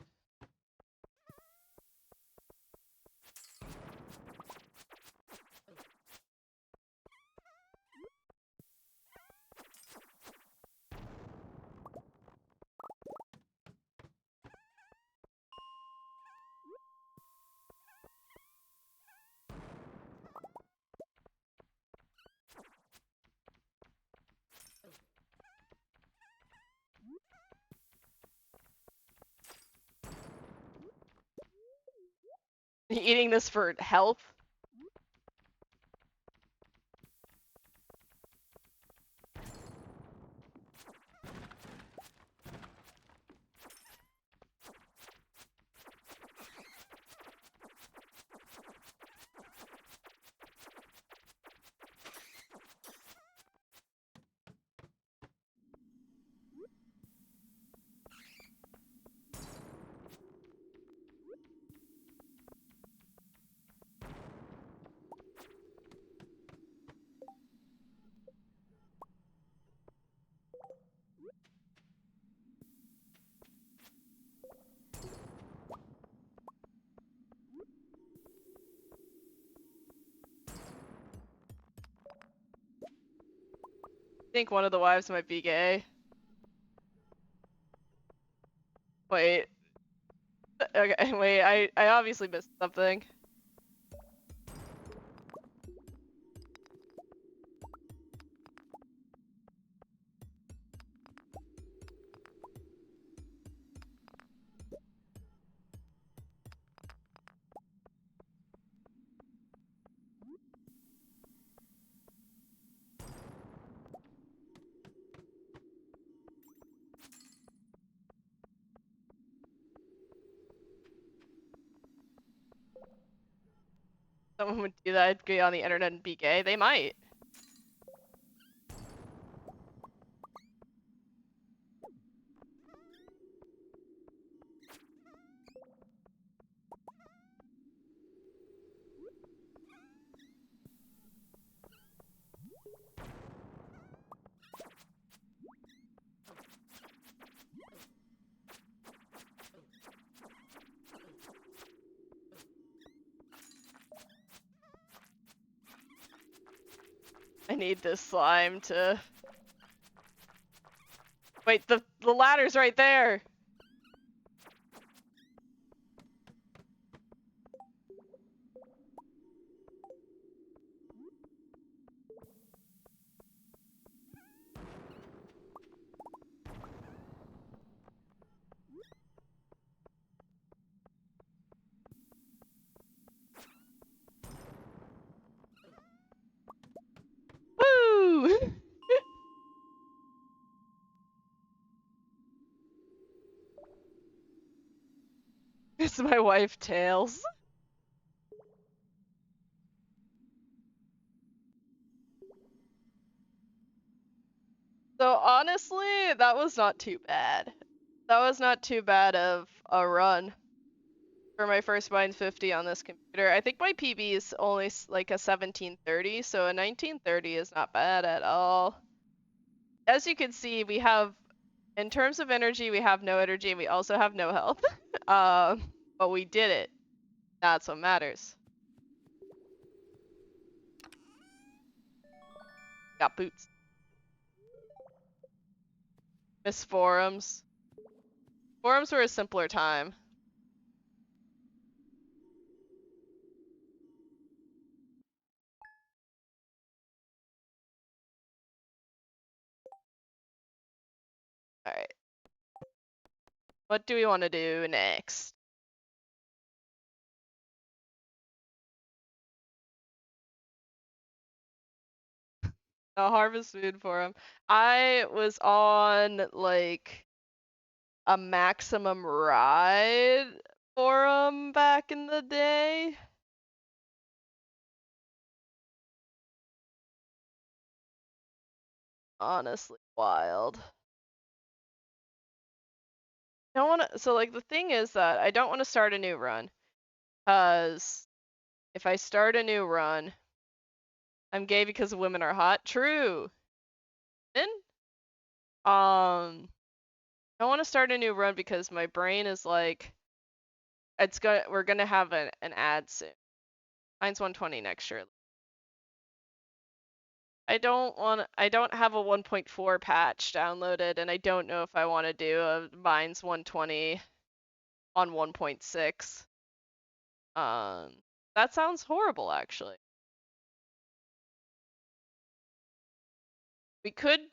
Eating this for health? I think one of the wives might be gay. Wait. Okay, wait, I obviously missed something. Someone would do that, go on the internet and be gay. They might. I need this slime to... Wait, the ladder's right there! Woo! It's my wife, Tails. So honestly, that was not too bad. That was not too bad of a run for my first Mines 50 on this computer. I think my PB is only like a 1730, so a 1930 is not bad at all. As you can see, we have, in terms of energy, we have no energy and we also have no health. But we did it. That's what matters. Got boots. Miss forums. Forums were a simpler time. Alright. What do we want to do next? A harvest food forum. I was on like a maximum ride forum back in the day. Honestly, wild. Don't want to. So like the thing is that I don't want to start a new run, cause if I start a new run, I'm gay because women are hot. True. Then, I want to start a new run because my brain is like, we're gonna have an ad soon. Mine's 120 next year. I don't have a 1.4 patch downloaded, and I don't know if I want to do a Mine's 120 on 1.6. That sounds horrible, actually. We could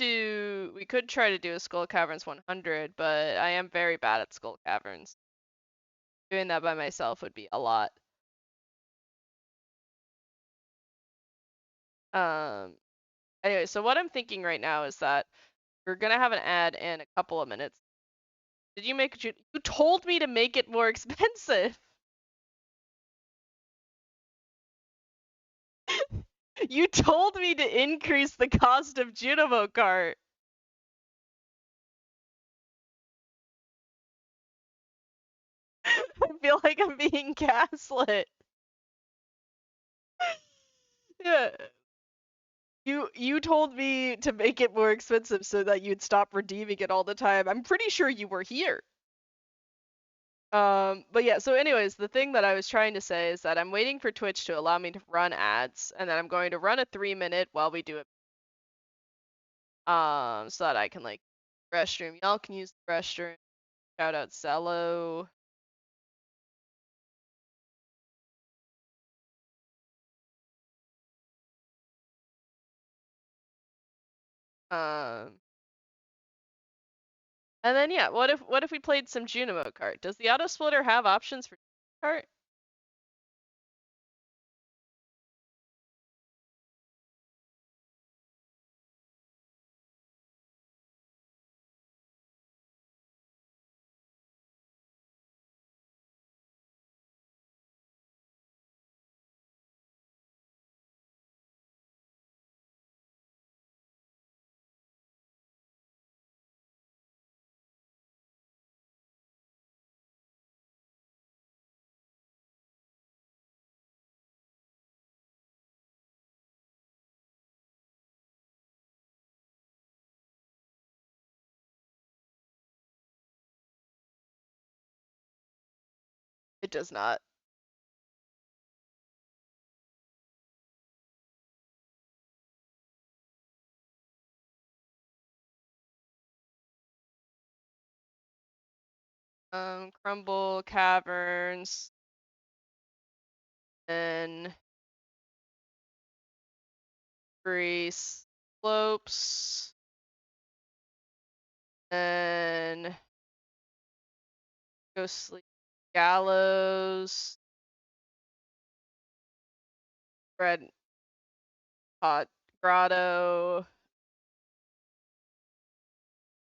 try to do a Skull Caverns 100, but I am very bad at Skull Caverns. Doing that by myself would be a lot. Anyway, so what I'm thinking right now is that we're gonna have an ad in a couple of minutes. Did you make it? You told me to make it more expensive. You told me to increase the cost of Junimo Kart. I feel like I'm being gaslit. Yeah. You told me to make it more expensive so that you'd stop redeeming it all the time. I'm pretty sure you were here. But yeah, so anyways, the thing that I was trying to say is that I'm waiting for Twitch to allow me to run ads, and then I'm going to run a 3-minute while we do it. So that I can like restroom. Y'all can use the restroom. Shout out Zello. Um, and then yeah, what if we played some Junimo Kart? Does the auto splitter have options for kart? It does not. Crumble, caverns, and grease, slopes, and ghostly gallows, red hot grotto,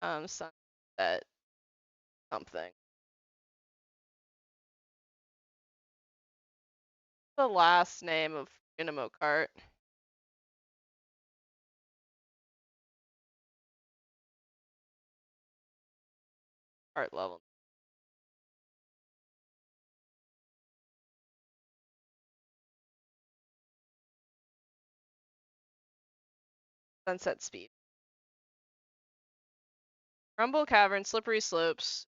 sunset something. The last name of Dynamo Kart. Kart level. Sunset speed. Rumble cavern, slippery slopes,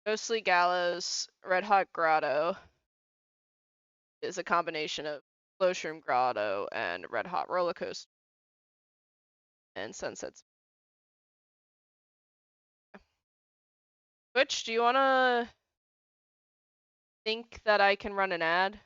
ghostly gallows, red hot grotto is a combination of Glowshroom Grotto and red hot roller coaster and sunset. Which do you wanna think that I can run an ad?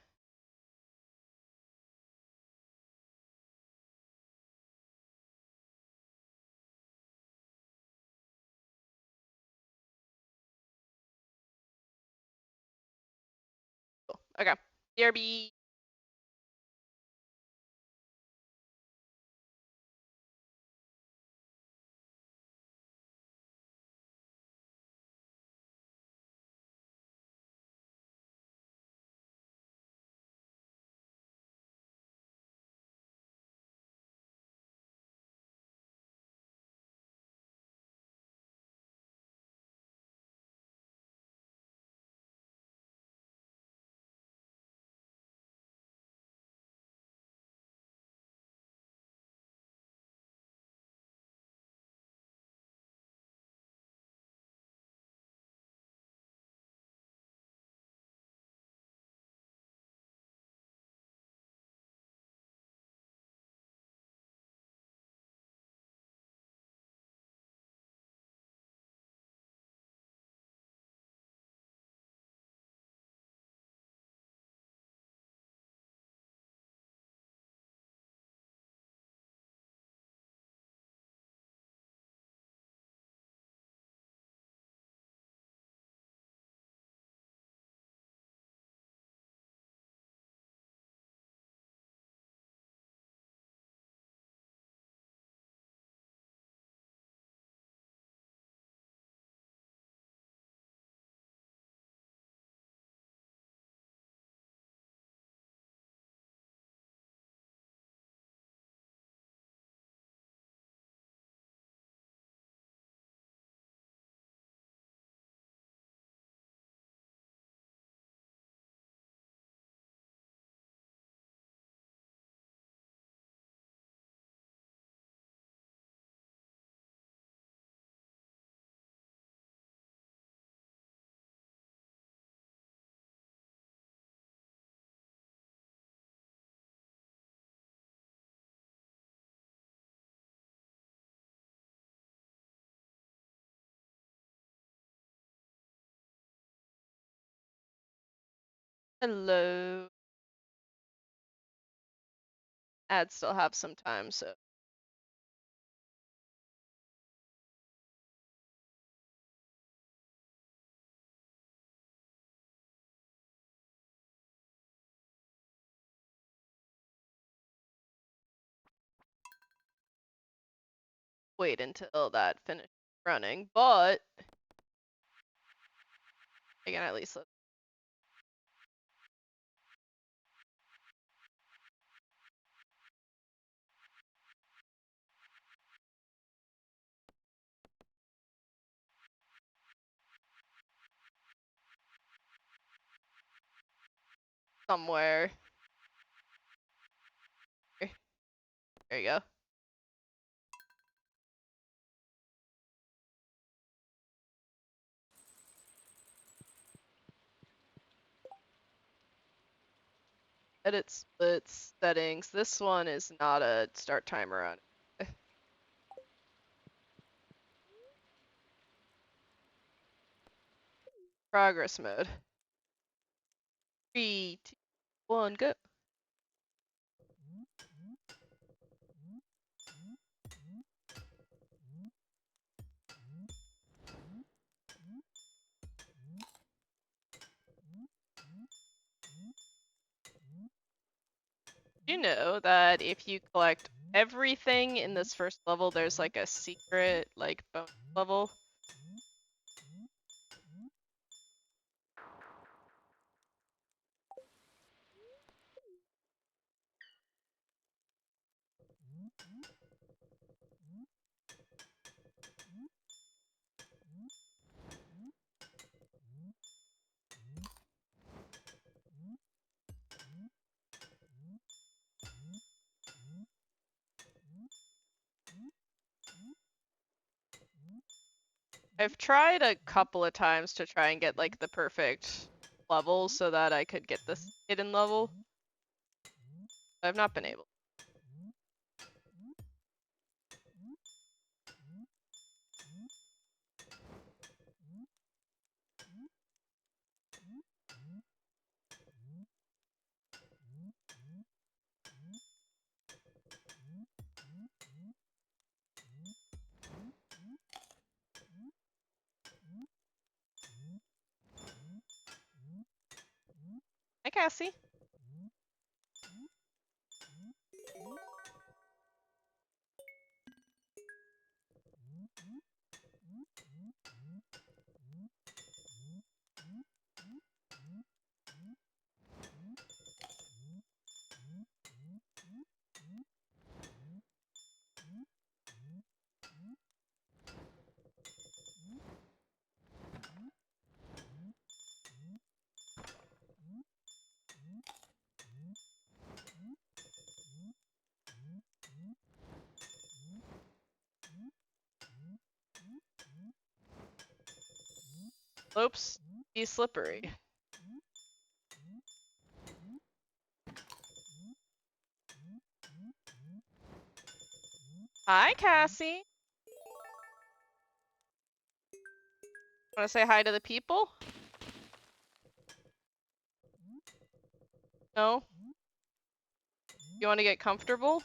Cool. Okay. DRB. Hello. Ads still have some time, so. Wait until that finishes running, but I can at least let somewhere. There you go. Edit splits, settings. This one is not a start timer on it. Progress mode. 3, 2, 1, go. You know that if you collect everything in this first level, there's like a secret, like, bonus level? I've tried a couple of times to try and get like the perfect level so that I could get this hidden level. But I've not been able. Hi, Cassie. Slopes be slippery. Hi, Cassie. Want to say hi to the people? No? You want to get comfortable?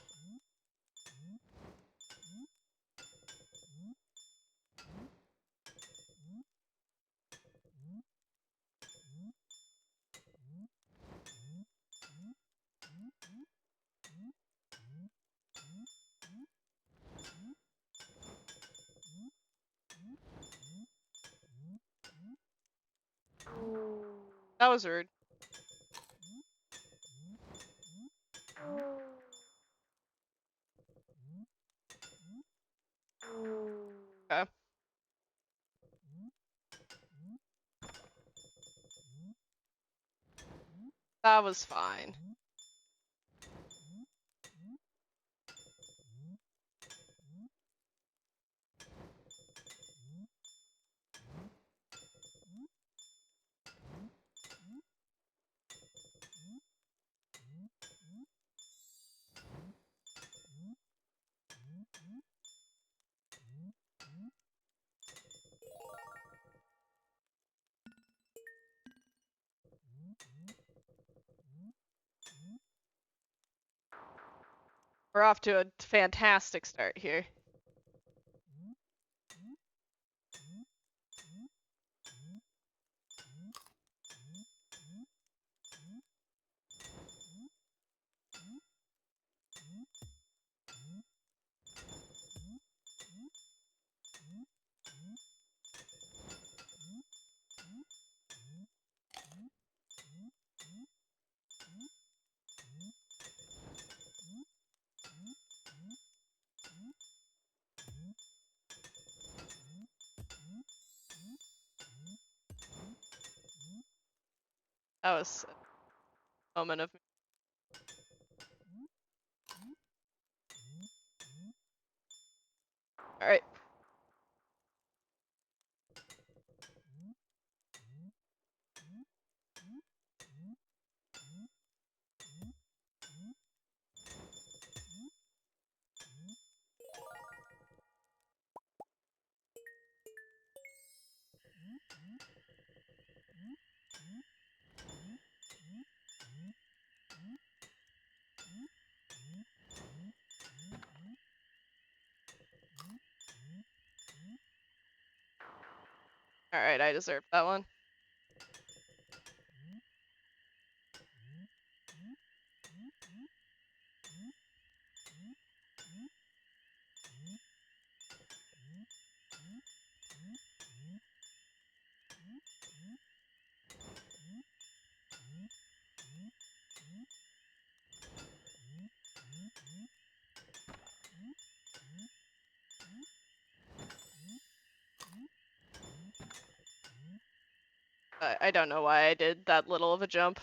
That was rude. Okay. That was fine. We're off to a fantastic start here. That was a moment of. All right. All right, I deserve that one. I don't know why I did that little of a jump.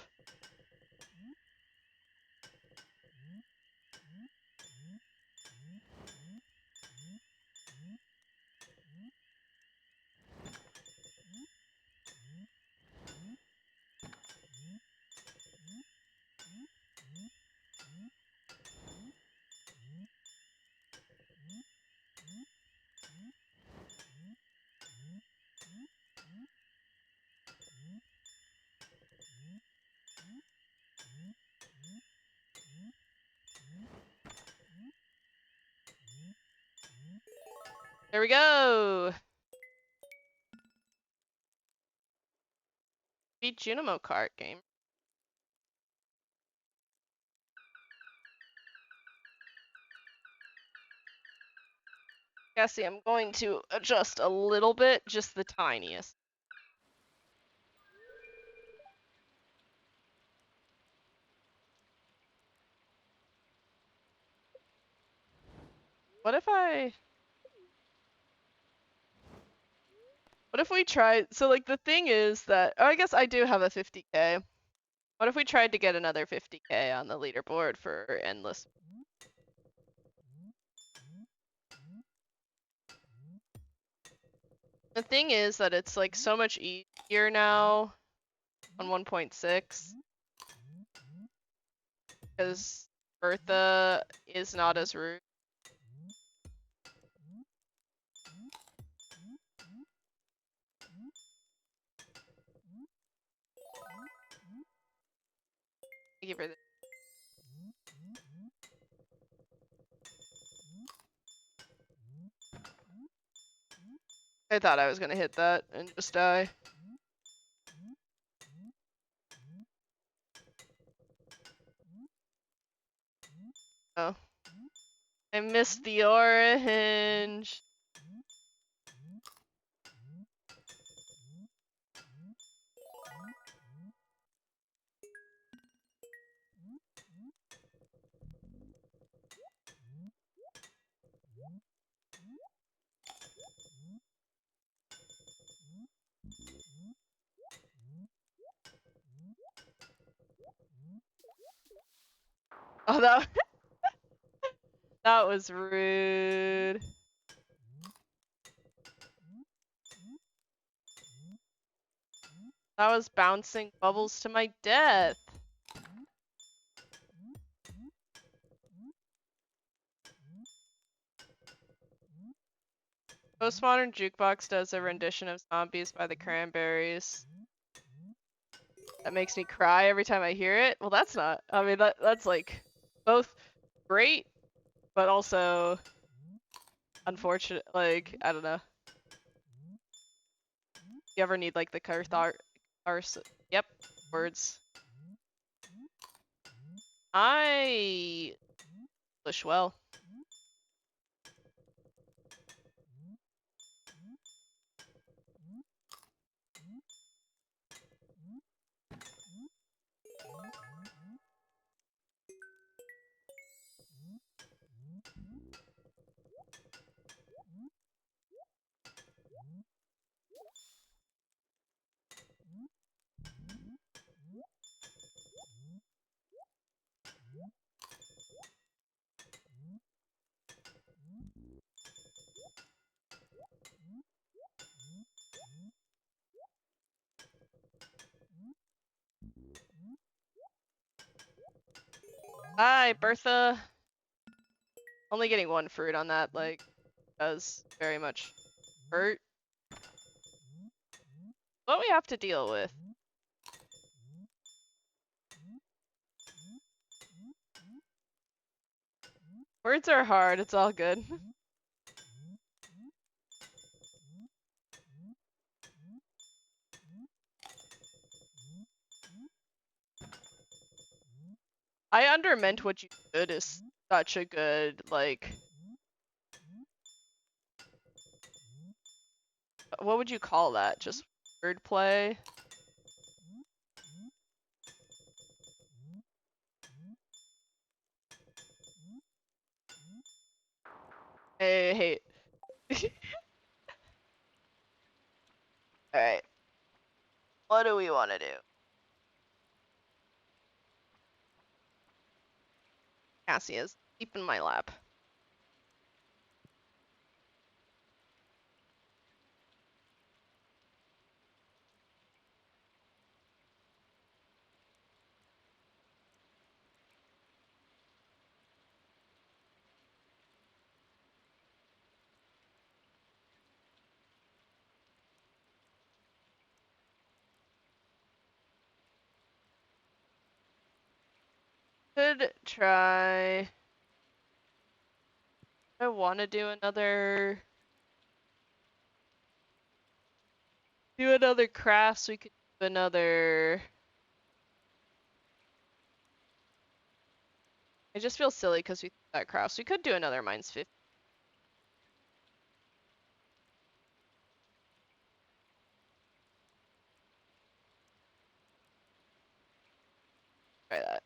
There we go. Beat Junimo Kart game. Cassie, I'm going to adjust a little bit, just the tiniest. What if we tried, so like the thing is that, oh, I guess I do have a 50K. What if we tried to get another 50K on the leaderboard for endless? The thing is that it's like so much easier now on 1.6 because Bertha is not as rude. I give her the. I thought I was gonna hit that and just die. Oh. I missed the orange. Oh, that was rude. That was bouncing bubbles to my death. Postmodern Jukebox does a rendition of Zombies by the Cranberries. That makes me cry every time I hear it. Well, that's not. I mean, that's like both great but also unfortunate. Like I don't know. You ever need like the Yep, words. I English well. Hi, Bertha. Only getting one fruit on that, like, does very much hurt. What we have to deal with. Words are hard, it's all good. I undermeant what you did is such a good, like, what would you call that? Just wordplay? Hey. Alright. What do we want to do? Cassie is deep in my lap. Could try. I want to do another crafts. We could do another. I just feel silly because we did that crafts. We could do another Mines 50. Try that.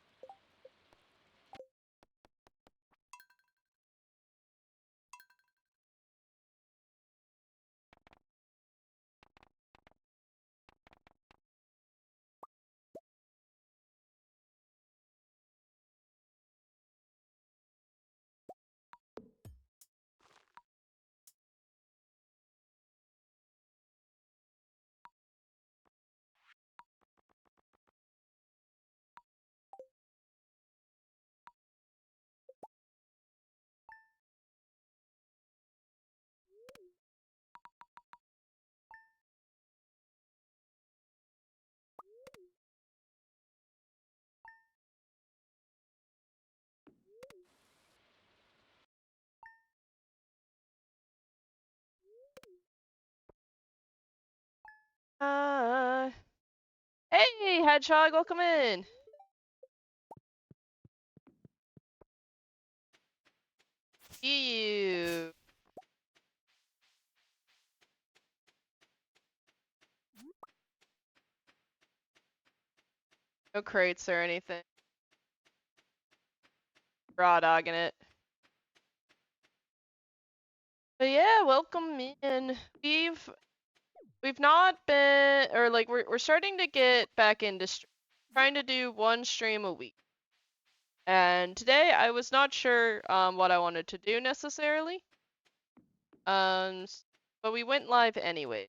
Uh, hey, Hedgehog, welcome in. You. No crates or anything. Raw dogging it. But yeah, welcome in. We've not been, or like we're starting to get back into trying to do one stream a week. And today I was not sure what I wanted to do necessarily. But we went live anyway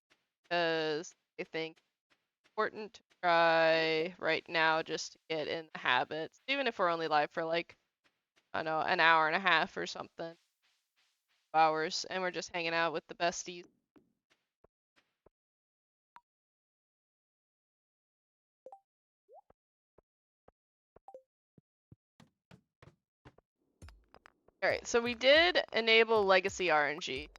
because I think it's important to try right now just to get in the habits, even if we're only live for like I don't know an hour and a half or something, 2 hours, and we're just hanging out with the besties. Alright, so we did enable legacy RNG,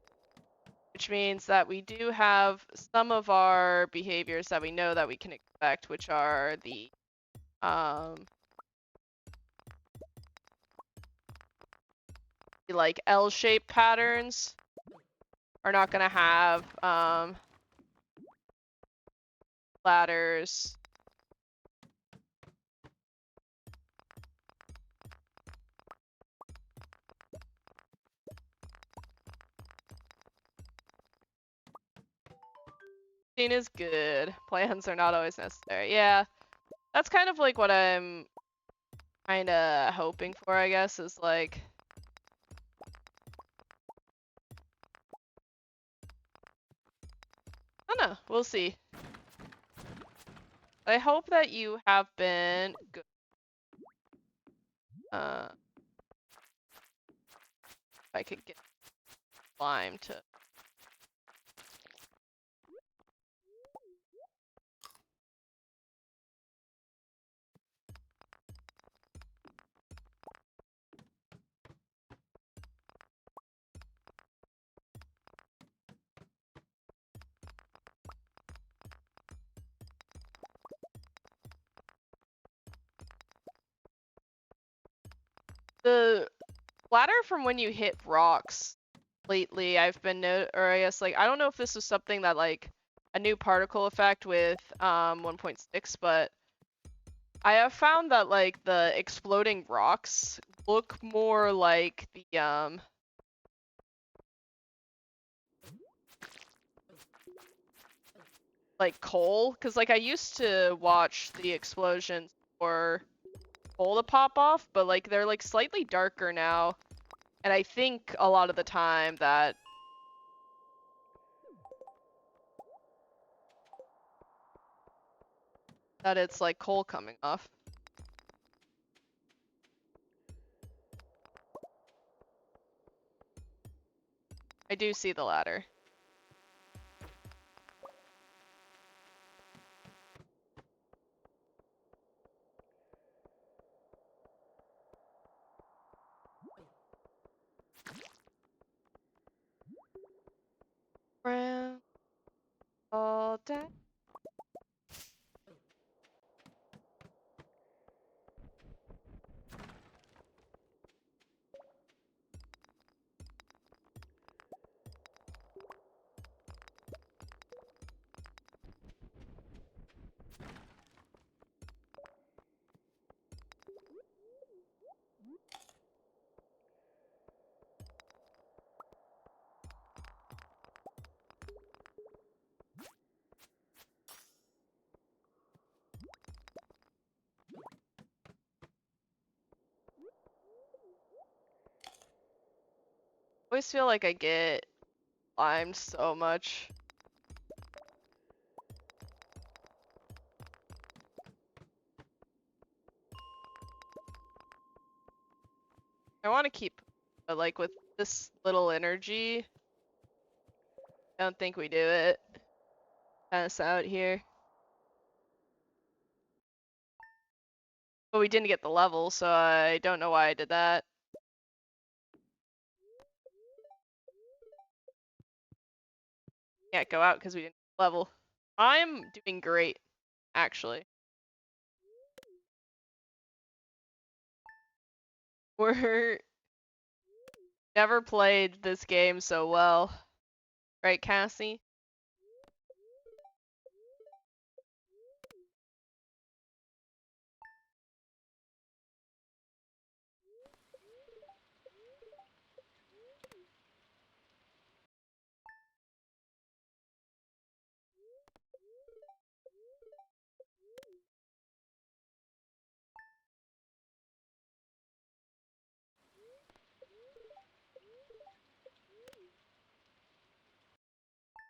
which means that we do have some of our behaviors that we know that we can expect, which are the like L-shaped patterns are not gonna have ladders. Scene is good. Plans are not always necessary. Yeah, that's kind of like what I'm kind of hoping for, I guess, is like, I don't know, we'll see. I hope that you have been good. If I could get slime to. The ladder from when you hit rocks lately, I've been or I guess like, I don't know if this is something that like a new particle effect with 1.6, but I have found that like the exploding rocks look more like the like coal, because like I used to watch the explosions for coal to pop off, but like they're like slightly darker now, and I think a lot of the time that it's like coal coming off. I do see the ladder. Brown all day. I always feel like I get limed so much. I want to keep, but like with this little energy, I don't think we do it. Pass out here. But we didn't get the level, so I don't know why I did that. Can't go out because we didn't get the level. I'm doing great, actually. We're never played this game so well. Right, Cassie?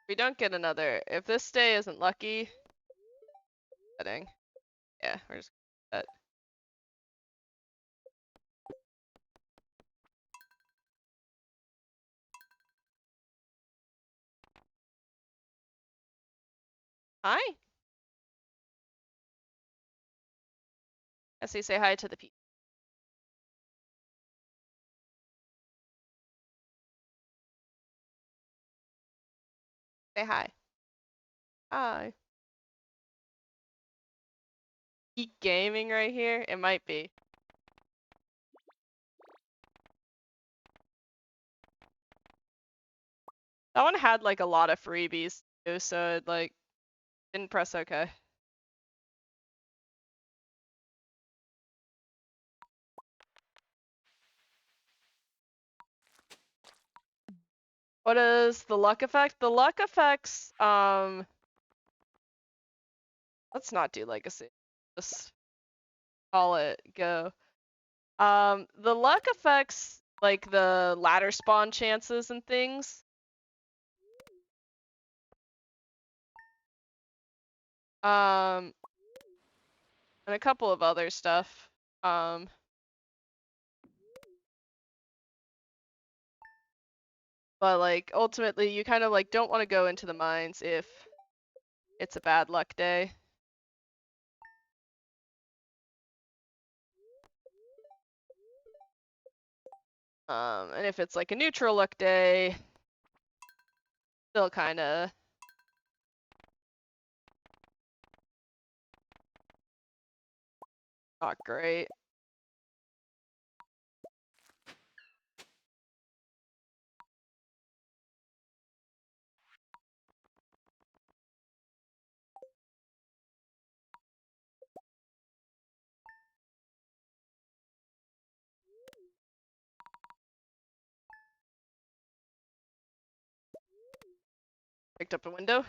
We don't get another. If this day isn't lucky, setting. Yeah, we're just that. Hi. Cassie, say hi to the people. Say hi. Hi. Geek gaming right here? It might be. That one had like a lot of freebies too, so it like didn't press OK. What is the luck effect? The luck effects, let's not do legacy. Just call it go. The luck affects like the ladder spawn chances and things. And a couple of other stuff. But like ultimately you kind of like don't want to go into the mines if it's a bad luck day. And if it's like a neutral luck day, still kind of not great. Picked up a window.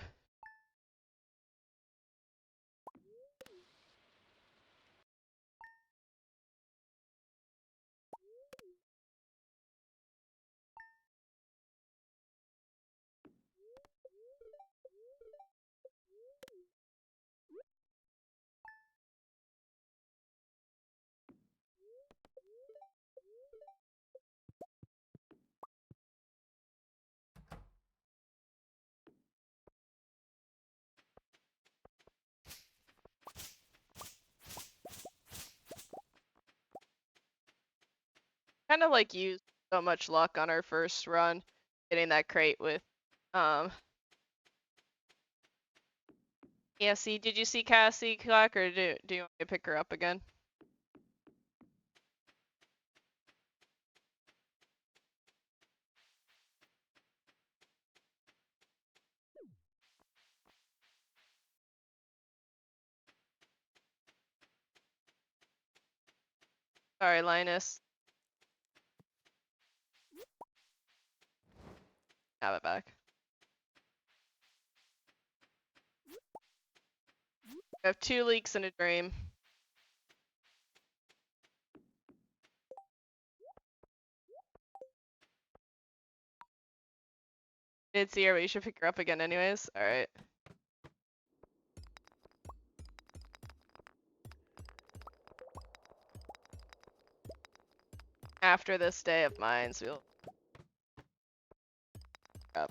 Kind of like used so much luck on our first run, getting that crate with, yeah, see, did you see Cassie, Clark, or do you want me to pick her up again? Sorry, Linus. Have it back. I have 2 leaks and a dream. Did see her, but you should pick her up again anyways. Alright. After this day of mines, we'll up.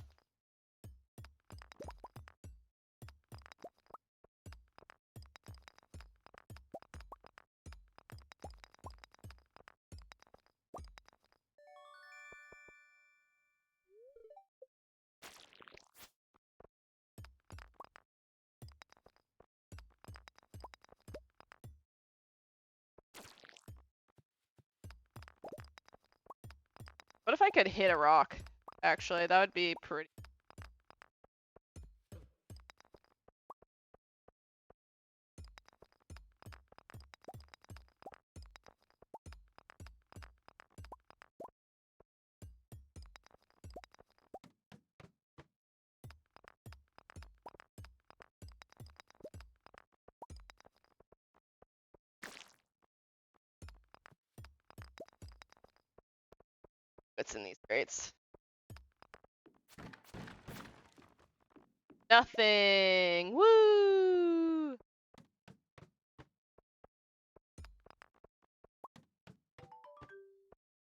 What if I could hit a rock? Actually, that would be pretty. What's in these crates? Nothing! Woo! Oh,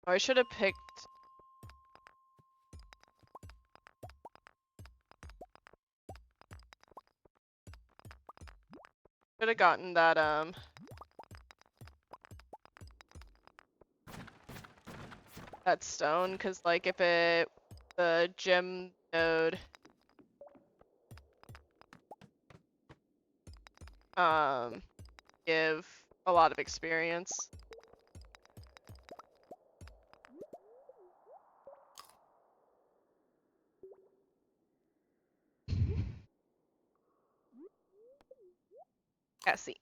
I should have picked. Should have gotten that, that stone, because, like, if it. The gem node give a lot of experience. Cassie.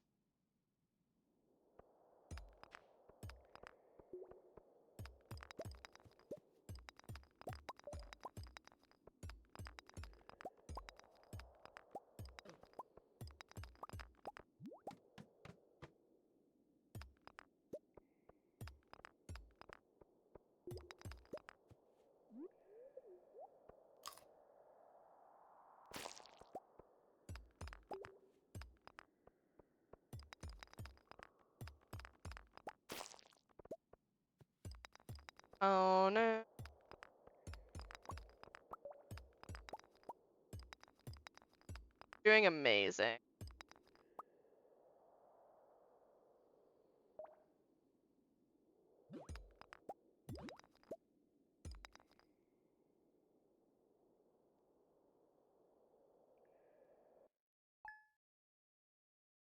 Oh no. Doing amazing.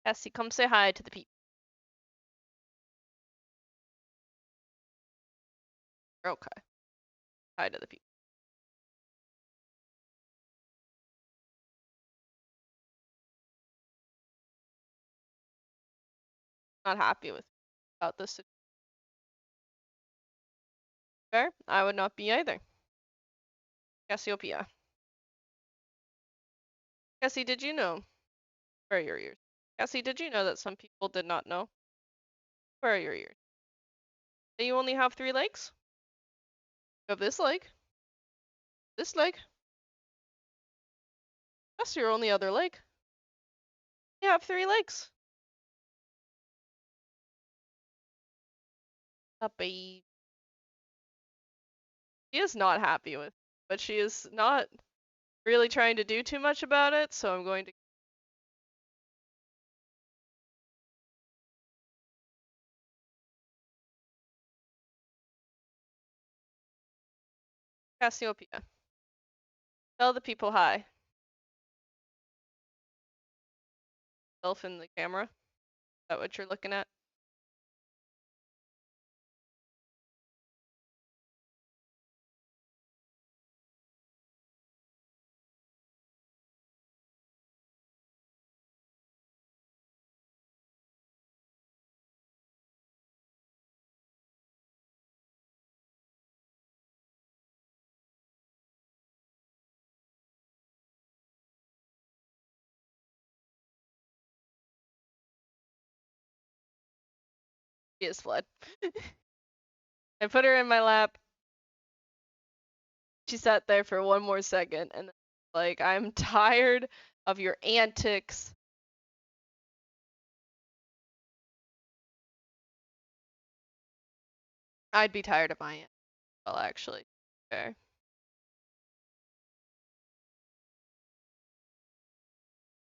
Cassie, come say hi to the people. Okay. Hi to the people. Not happy with about this. Fair? I would not be either. Cassiopeia. Cassie, did you know? Where are your ears? Cassie, did you know that some people did not know? Where are your ears? That you only have 3 legs? You have this leg. This leg. That's your only other leg. You have 3 legs. Puppy. She is not happy with, but she is not really trying to do too much about it, so I'm going to. Cassiopeia. Tell the people hi. Self in the camera. Is that what you're looking at? She is fled. I put her in my lap. She sat there for 1 more second and like, I'm tired of your antics. I'd be tired of my antics. Well, actually. Okay.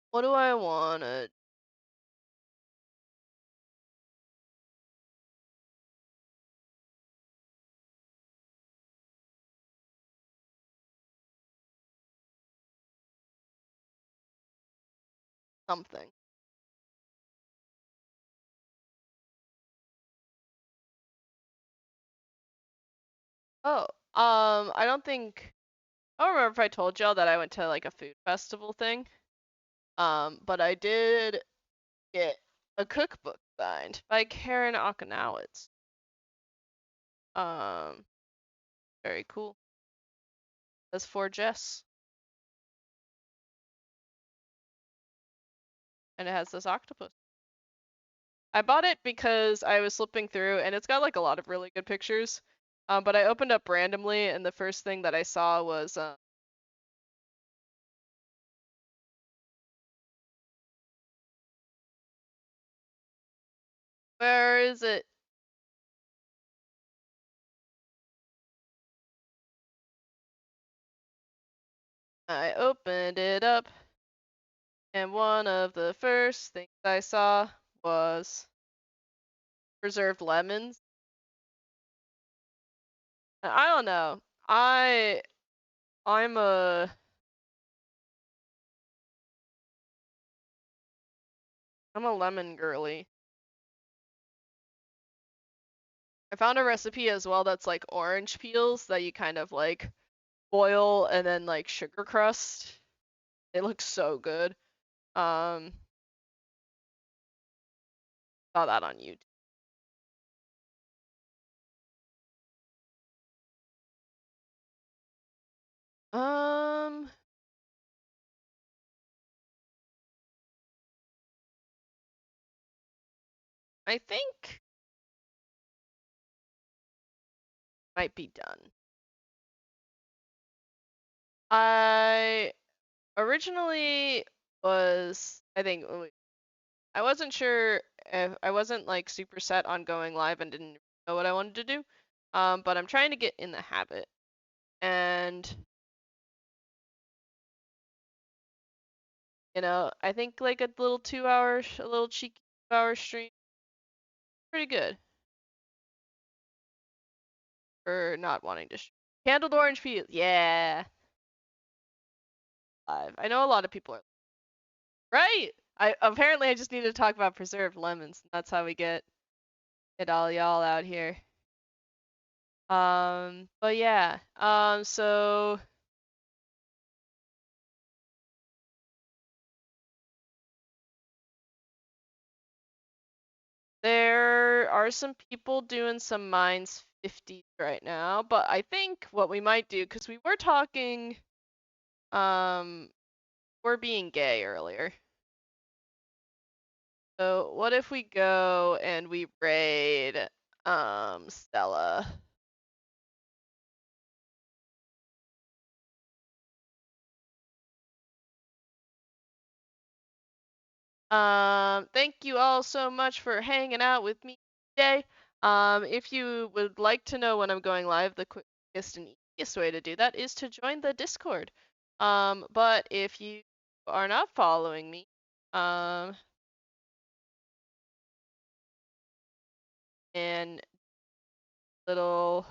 What do I wanna? Something. Oh, I don't think. I don't remember if I told y'all that I went to like a food festival thing. But I did get a cookbook signed by Karen Akinowitz. Um, very cool. That's for Jess. And it has this octopus. I bought it because I was flipping through and it's got like a lot of really good pictures. But I opened up randomly and the first thing that I saw was where is it? I opened it up and one of the first things I saw was preserved lemons. And I don't know. I'm a I'm a lemon girly. I found a recipe as well that's like orange peels that you kind of like boil and then like sugar crust. It looks so good. Saw that on YouTube. Um, I think might be done. I originally I think, I wasn't sure if I wasn't like super set on going live and didn't know what I wanted to do. But I'm trying to get in the habit. And I think like a little 2 hour, a little cheeky 2 hour stream, pretty good for not wanting to. Candled orange peas, yeah. Live. I know a lot of people are right. I just need to talk about preserved lemons. That's how we get all y'all out here. But yeah. So there are some people doing some mines 50 right now, but I think what we might do, because we were talking, we're being gay earlier. So what if we go and we raid, Stella? Thank you all so much for hanging out with me today. If you would like to know when I'm going live, the quickest and easiest way to do that is to join the Discord. But if you are not following me, and little,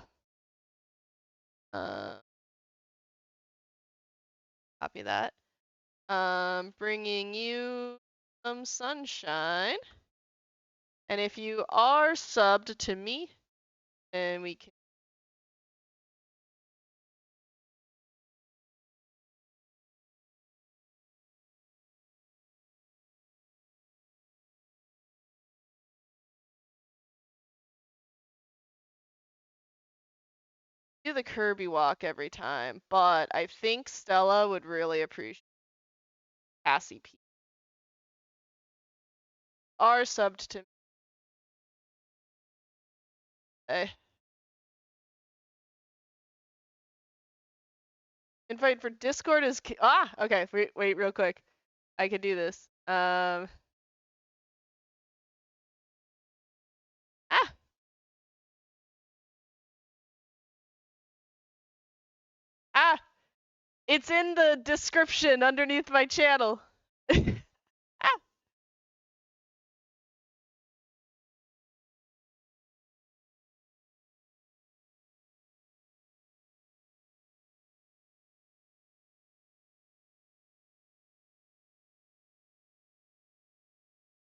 uh, copy that. Bringing you some sunshine. And if you are subbed to me, then we can do the Kirby walk every time, but I think Stella would really appreciate Cassie P. Are subbed to me. Invite for Discord is okay. Wait, real quick. I can do this. Ah, ah, it's in the description underneath my channel.